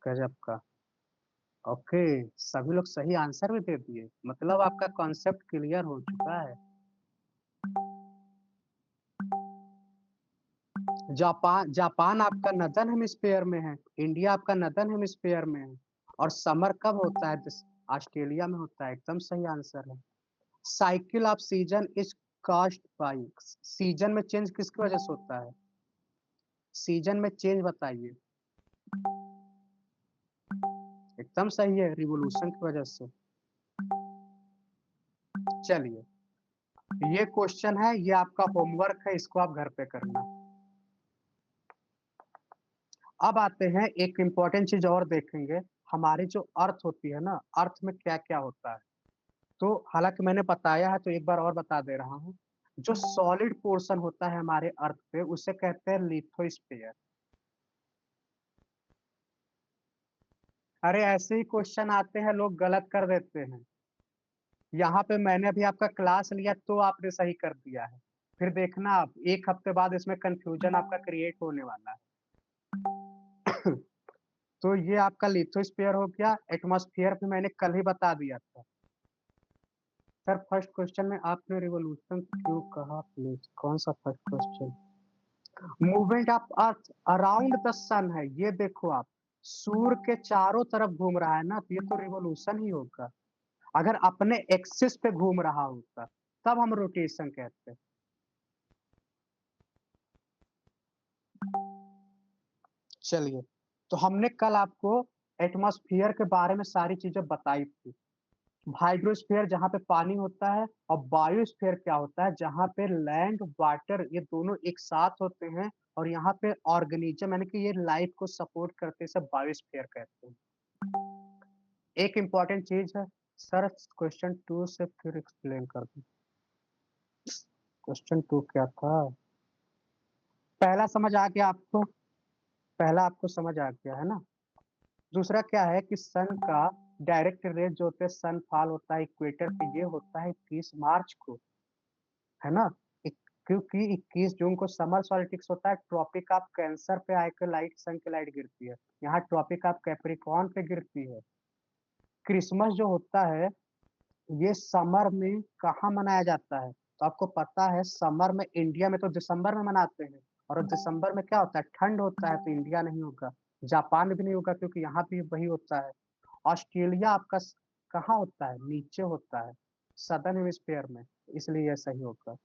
गजब का। ओके, सभी लोग सही आंसर भी दे दिए, मतलब आपका कॉन्सेप्ट क्लियर हो चुका है। जापान जापान आपका नदर्न हेमिस्फीयर में है, इंडिया आपका नदर्न हेमिस्फीयर में है। और समर कब होता है? ऑस्ट्रेलिया में होता है, एकदम सही आंसर है। Cycle of season is caused bye. Season में चेंज किसकी वजह से होता है? सीजन में चेंज बताइए। एकदम सही है, रिवोल्यूशन की वजह से। चलिए, ये क्वेश्चन है, ये आपका होमवर्क है, इसको आप घर पे करना। अब आते हैं एक इम्पोर्टेंट चीज और देखेंगे। हमारी जो अर्थ होती है ना, अर्थ में क्या क्या होता है। तो हालांकि मैंने बताया है तो एक बार और बता दे रहा हूँ। जो सॉलिड पोर्शन होता है हमारे अर्थ पे उसे कहते हैं लिथोस्फीयर। अरे ऐसे ही क्वेश्चन आते हैं, लोग गलत कर देते हैं। यहाँ पे मैंने अभी आपका क्लास लिया तो आपने सही कर दिया है। फिर देखना आप 1 हफ्ते बाद इसमें कंफ्यूजन आपका क्रिएट होने वाला है। तो ये आपका लिथोस्फीयर हो गया। एटमॉस्फेयर भी मैंने कल ही बता दिया था। सर फर्स्ट क्वेश्चन में आपने रिवोल्यूशन क्यों कहा? प्लीज कौन सा first question? Movement of earth around the sun है, ये देखो आप। सूर्य के चारों तरफ घूम रहा है ना, तो ये तो रिवोल्यूशन ही होगा। अगर अपने एक्सिस पे घूम रहा होता तब हम रोटेशन कहते हैं। चलिए, तो हमने कल आपको एटमॉस्फेयर के बारे में सारी चीजें बताई थी। हाइड्रोस्फीयर जहाँ पे पानी होता है, और बायोस्फीयर क्या होता है जहाँ पे लैंड वाटर ये दोनों एक साथ होते हैं, और यहाँ पे ऑर्गेनिज्म यानी कि ये लाइफ को सपोर्ट करते हैं, बायोस्फीयर कहते हैं। एक इम्पॉर्टेंट चीज है सर, क्वेश्चन 2 से फिर एक्सप्लेन कर दूं। क्वेश्चन 2 क्या था? पहला समझ आ गया आपको? पहला आपको समझ आ गया है ना। दूसरा क्या है कि सन का डायरेक्ट रेज जो होते हैं सन फॉल होता है इक्वेटर पे, ये होता है 21 मार्च को, है ना। क्योंकि 21 जून को समर सॉलिस्टिक्स होता है, ट्रॉपिक ऑफ कैंसर पे आकर लाइट सन की लाइट गिरती है, यहाँ ट्रॉपिक ऑफ कैप्रिकॉर्न पे गिरती है। क्रिसमस जो होता है ये समर में कहाँ मनाया जाता है? तो आपको पता है समर में इंडिया में तो दिसंबर में मनाते हैं, और दिसंबर में क्या होता है ठंड होता है, तो इंडिया नहीं होगा। जापान भी नहीं होगा क्योंकि यहाँ भी वही होता है। ऑस्ट्रेलिया आपका कहाँ होता है? नीचे होता है, सदर्न हेमिस्फीयर में, इसलिए यह सही होगा।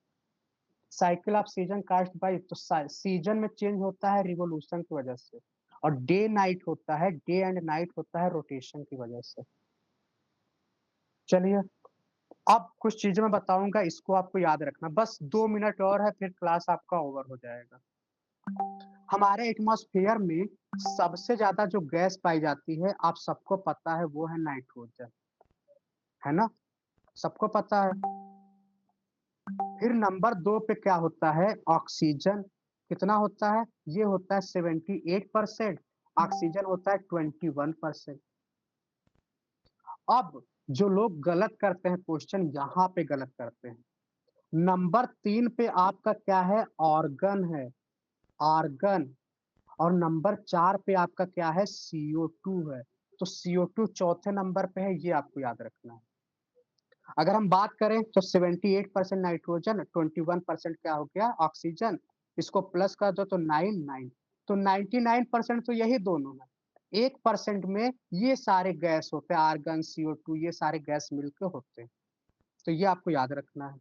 Cycle of season caused by, तो सीजन में चेंज होता है रिवोल्यूशन की वजह से, और डे नाइट होता है, डे एंड नाइट होता है रोटेशन की वजह से। चलिए, अब कुछ चीज़ें मैं बताऊँगा, इसको आपको याद रखना। बस 2 मिनट और है, फिर क्लास आपका ओवर हो जाएगा। हमारे एटमॉस्फेयर में सबसे ज़्यादा जो गैस पाई जाती है, आप सबको पता है, वो है नाइट्रोजन, है ना? सबको पता है। फिर नंबर 2 पे क्या होता है? ऑक्सीजन। कितना होता है? ये होता है 78%, ऑक्सीजन होता है 21%। अब जो लोग गलत करते हैं क्वेश्चन, यहाँ पे गलत करते हैं। नंबर 3 पे आपका क्या है? ऑर्गन है, आर्गन। और नंबर 4 पे आपका क्या है? CO2 है। तो CO2 चौथे नंबर पे है, ये आपको याद रखना है। अगर हम बात करें तो 78% नाइट्रोजन, 21% क्या हो गया? ऑक्सीजन। इसको प्लस कर दो तो 9 तो 99% तो यही दोनों है। 1% में ये सारे गैस होते हैं, आर्गन, CO2, ये सारे गैस मिलके होते हैं। तो ये आपको याद रखना है।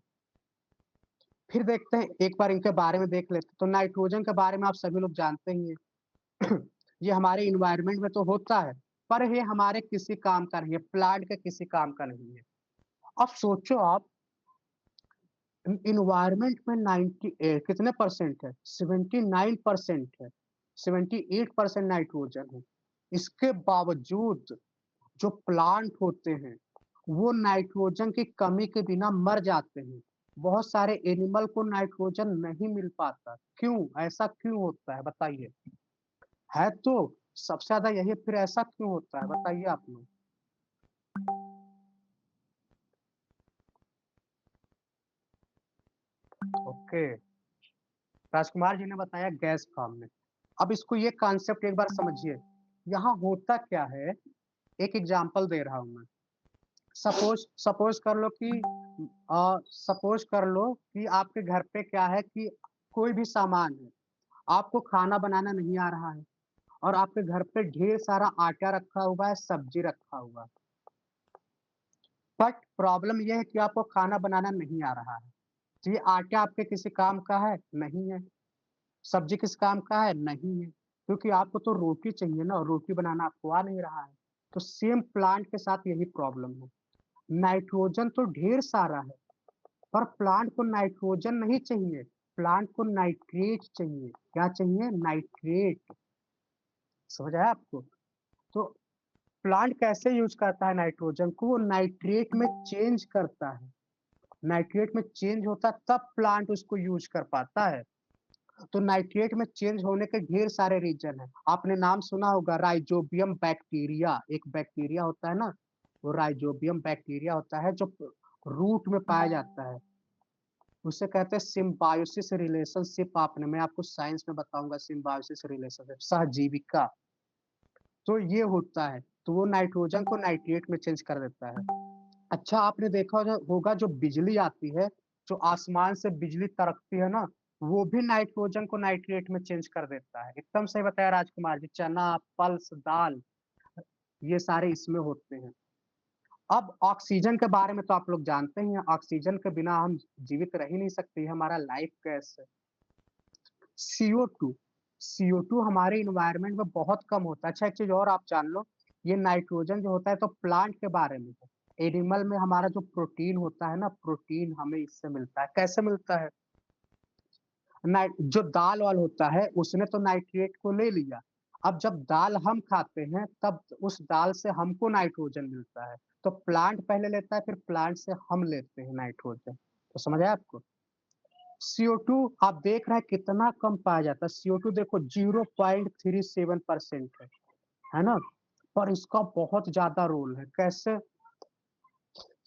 फिर देखते हैं, एक बार इनके बारे में देख लेते हैं। तो नाइट्रोजन के बारे में आप सभी लोग जानते ही हैं। ये हमारे एनवायरनमेंट में तो होता है, पर ये हमारे किसी काम का नहीं है, प्लांट के किसी काम का नहीं है। अब सोचो आप, एनवायरनमेंट में 98 कितने परसेंट है? 79% है। 78% नाइट्रोजन है। इसके बावजूद जो प्लांट होते हैं, वो नाइट्रोजन की कमी के बिना मर जाते हैं। बहुत सारे एनिमल को नाइट्रोजन नहीं मिल पाता। क्यों? ऐसा क्यों होता है बताइए? है तो सबसे ज़्यादा यही, फिर ऐसा क्यों होता है बताइए आप लोग? ओके, राजकुमार जी ने बताया गैस फॉर्म में। अब इसको ये कॉन्सेप्ट एक बार समझिए। यहाँ होता क्या है, एक एग्जांपल दे रहा हूँ मैं। सपोज़ सपोज़ कर लो कि सपोज़ कर लो कि आपके घर पे क्या है कि कोई भी सामान है, आपको खाना बनाना नहीं आ रहा है और आपके घर पे ढेर सारा आटा रखा हुआ है, सब्ज़ी रखा हुआ है। बट प्रॉब्लम ये है कि आपको खाना बनाना नहीं आ रहा है। तो ये आटा आपके किसी काम का है? नहीं है। सब्ज़ी किस काम का है? नहीं है। क्योंकि आपको तो रोटी चाहिए ना, और रोटी बनाना आपको आ नहीं रहा है। तो सेम प्लांट के साथ यही प्रॉब्लम है। नाइट्रोजन तो ढेर सारा है, पर प्लांट को नाइट्रोजन नहीं चाहिए, प्लांट को नाइट्रेट चाहिए। क्या चाहिए? नाइट्रेट। समझ आया आपको? तो प्लांट कैसे यूज़ करता है नाइट्रोजन को? वो नाइट्रेट में चेंज करता है। नाइट्रेट में चेंज होता है तब प्लांट उसको यूज़ कर पाता है। तो नाइट्रेट में चेंज होने के ढेर सारे रीज़न हैं। आपने नाम सुना होगा राइज़ोबियम बैक्टीरिया, एक बैक्टीरिया होता है ना, वो राइज़ोबियम बैक्टीरिया होता है जो रूट में पाया जाता है। उसे कहते हैं सिम्बायोसिस रिलेशनशिप। आपने मैं आपको साइंस में बताऊँगा सिम्बायोसिस रिलेशनशिप, सहजीविका। तो ये होता है, तो वो नाइट्रोजन को नाइट्रेट में चेंज कर देता है। अच्छा, आपने देखा होगा जो बिजली आती है, जो आसमान से बिजली टपकती है ना, वो भी नाइट्रोजन को नाइट्रेट में चेंज कर देता है। एकदम सही बताया राजकुमार जी। चना, पल्स, दाल, ये सारे इसमें होते हैं। अब ऑक्सीजन के बारे में तो आप लोग जानते ही हैं, ऑक्सीजन के बिना हम जीवित रह ही नहीं सकते, ये हमारा लाइफ गैस है। CO2 CO2 हमारे एनवायरनमेंट में बहुत कम होता है। अच्छा, एक चीज़ और आप जान लो, ये नाइट्रोजन जो होता है तो प्लांट के बारे में है। एनिमल में हमारा जो प्रोटीन होता है ना, प्रोटीन हमें इससे मिलता है। कैसे मिलता है? नाइ जो दाल-वाल होता है, उसने तो नाइट्रेट को ले लिया। अब जब दाल हम खाते हैं, तब उस दाल से हमको नाइट्रोजन मिलता है। तो प्लांट पहले लेता है, फिर प्लांट से हम लेते हैं नाइट्रोजन। तो समझ आया आपको? CO2 आप देख रहे हैं कितना कम पाया जाता है। CO2 देखो 0.37% है ना? पर इसका बहुत ज़्यादा रोल है। कैसे?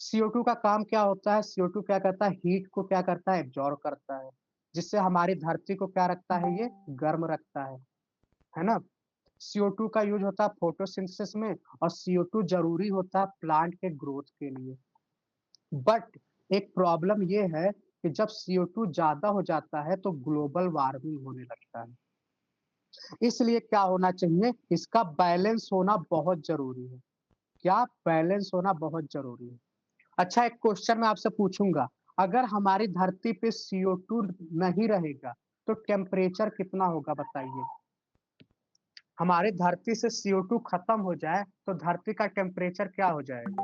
CO2 का काम क्या होता है? CO2 क्या करता है? हीट को क्या करता है? एब्ज़ॉर्ब करता है, जिससे हमारी धरती को क्या रखता है ये? गर्म रखता है ना? CO2 का यूज़ होता है फोटोसिंथेसिस में, और CO2 ज़रूरी होता है प्लांट के ग्रोथ के लिए। बट एक प्रॉब्लम ये है कि जब CO2 ज़्यादा हो जाता है, तो ग्लोबल वार्मिंग होने लगता है। इसलिए क्या होना चाहिए? इसका बैलेंस होना बहुत ज़रूरी है। क्या? बैलेंस होना बहुत ज़रूरी है। अच्छा, एक क्वेश्चन मैं आपसे पूछूँगा, अगर हमारी धरती पे CO2 नहीं रहेगा, तो टेम्परेचर कितना होगा बताइए? हमारी धरती से CO2 खत्म हो जाए, तो धरती का टेम्परेचर क्या हो जाएगा?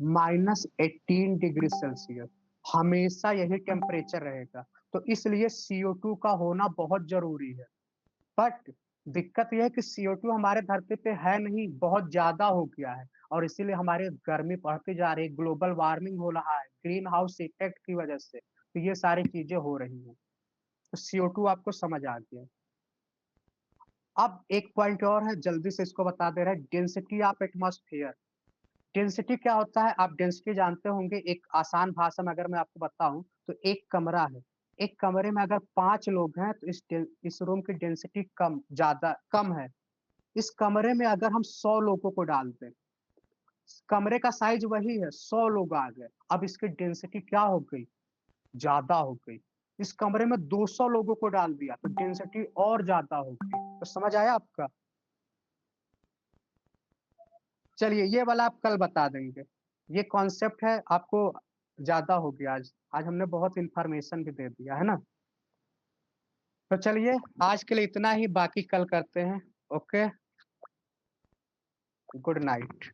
-18 डिग्री सेल्सियस, हमेशा यही टेम्परेचर रहेगा। तो इसलिए CO2 का होना बहुत जरूरी है। बट दिक्कत यह है कि CO2 हमारे धरती पे है नहीं, बहुत ज्यादा हो गया है और इसीलिए हमारी गर्मी बढ़ती जा रही है, ग्लोबल वार्मिंग हो रहा है, ग्रीन हाउस इफेक्ट की वजह से। तो ये सारी चीजें हो रही हैं। तो CO2 आपको समझ आ गया। अब एक पॉइंट और है, जल्दी से इसको बता दे रहे हैं, डेंसिटी ऑफ एटमॉस्फेयर। डेंसिटी क्या होता है? आप डेंसिटी जानते होंगे। एक आसान भाषा में अगर मैं आपको बताऊं तो एक कमरा है, एक कमरे में अगर 5 लोग हैं तो इस रूम की डेंसिटी कम है। इस कमरे में अगर हम 100 लोगों को डाल दें, कमरे का साइज वही है, 100 लोग आ गए, अब इसकी डेंसिटी क्या हो गई? ज्यादा हो गई। इस कमरे में 200 लोगों को डाल दिया तो डेंसिटी और ज्यादा हो गई। तो समझ आया आपका? चलिए ये वाला आप कल बता देंगे। ये कॉन्सेप्ट है आपको, ज्यादा हो गया आज। आज हमने बहुत इंफॉर्मेशन भी दे दिया है ना। तो चलिए आज के लिए इतना ही, बाकी कल करते हैं। Okay, good night.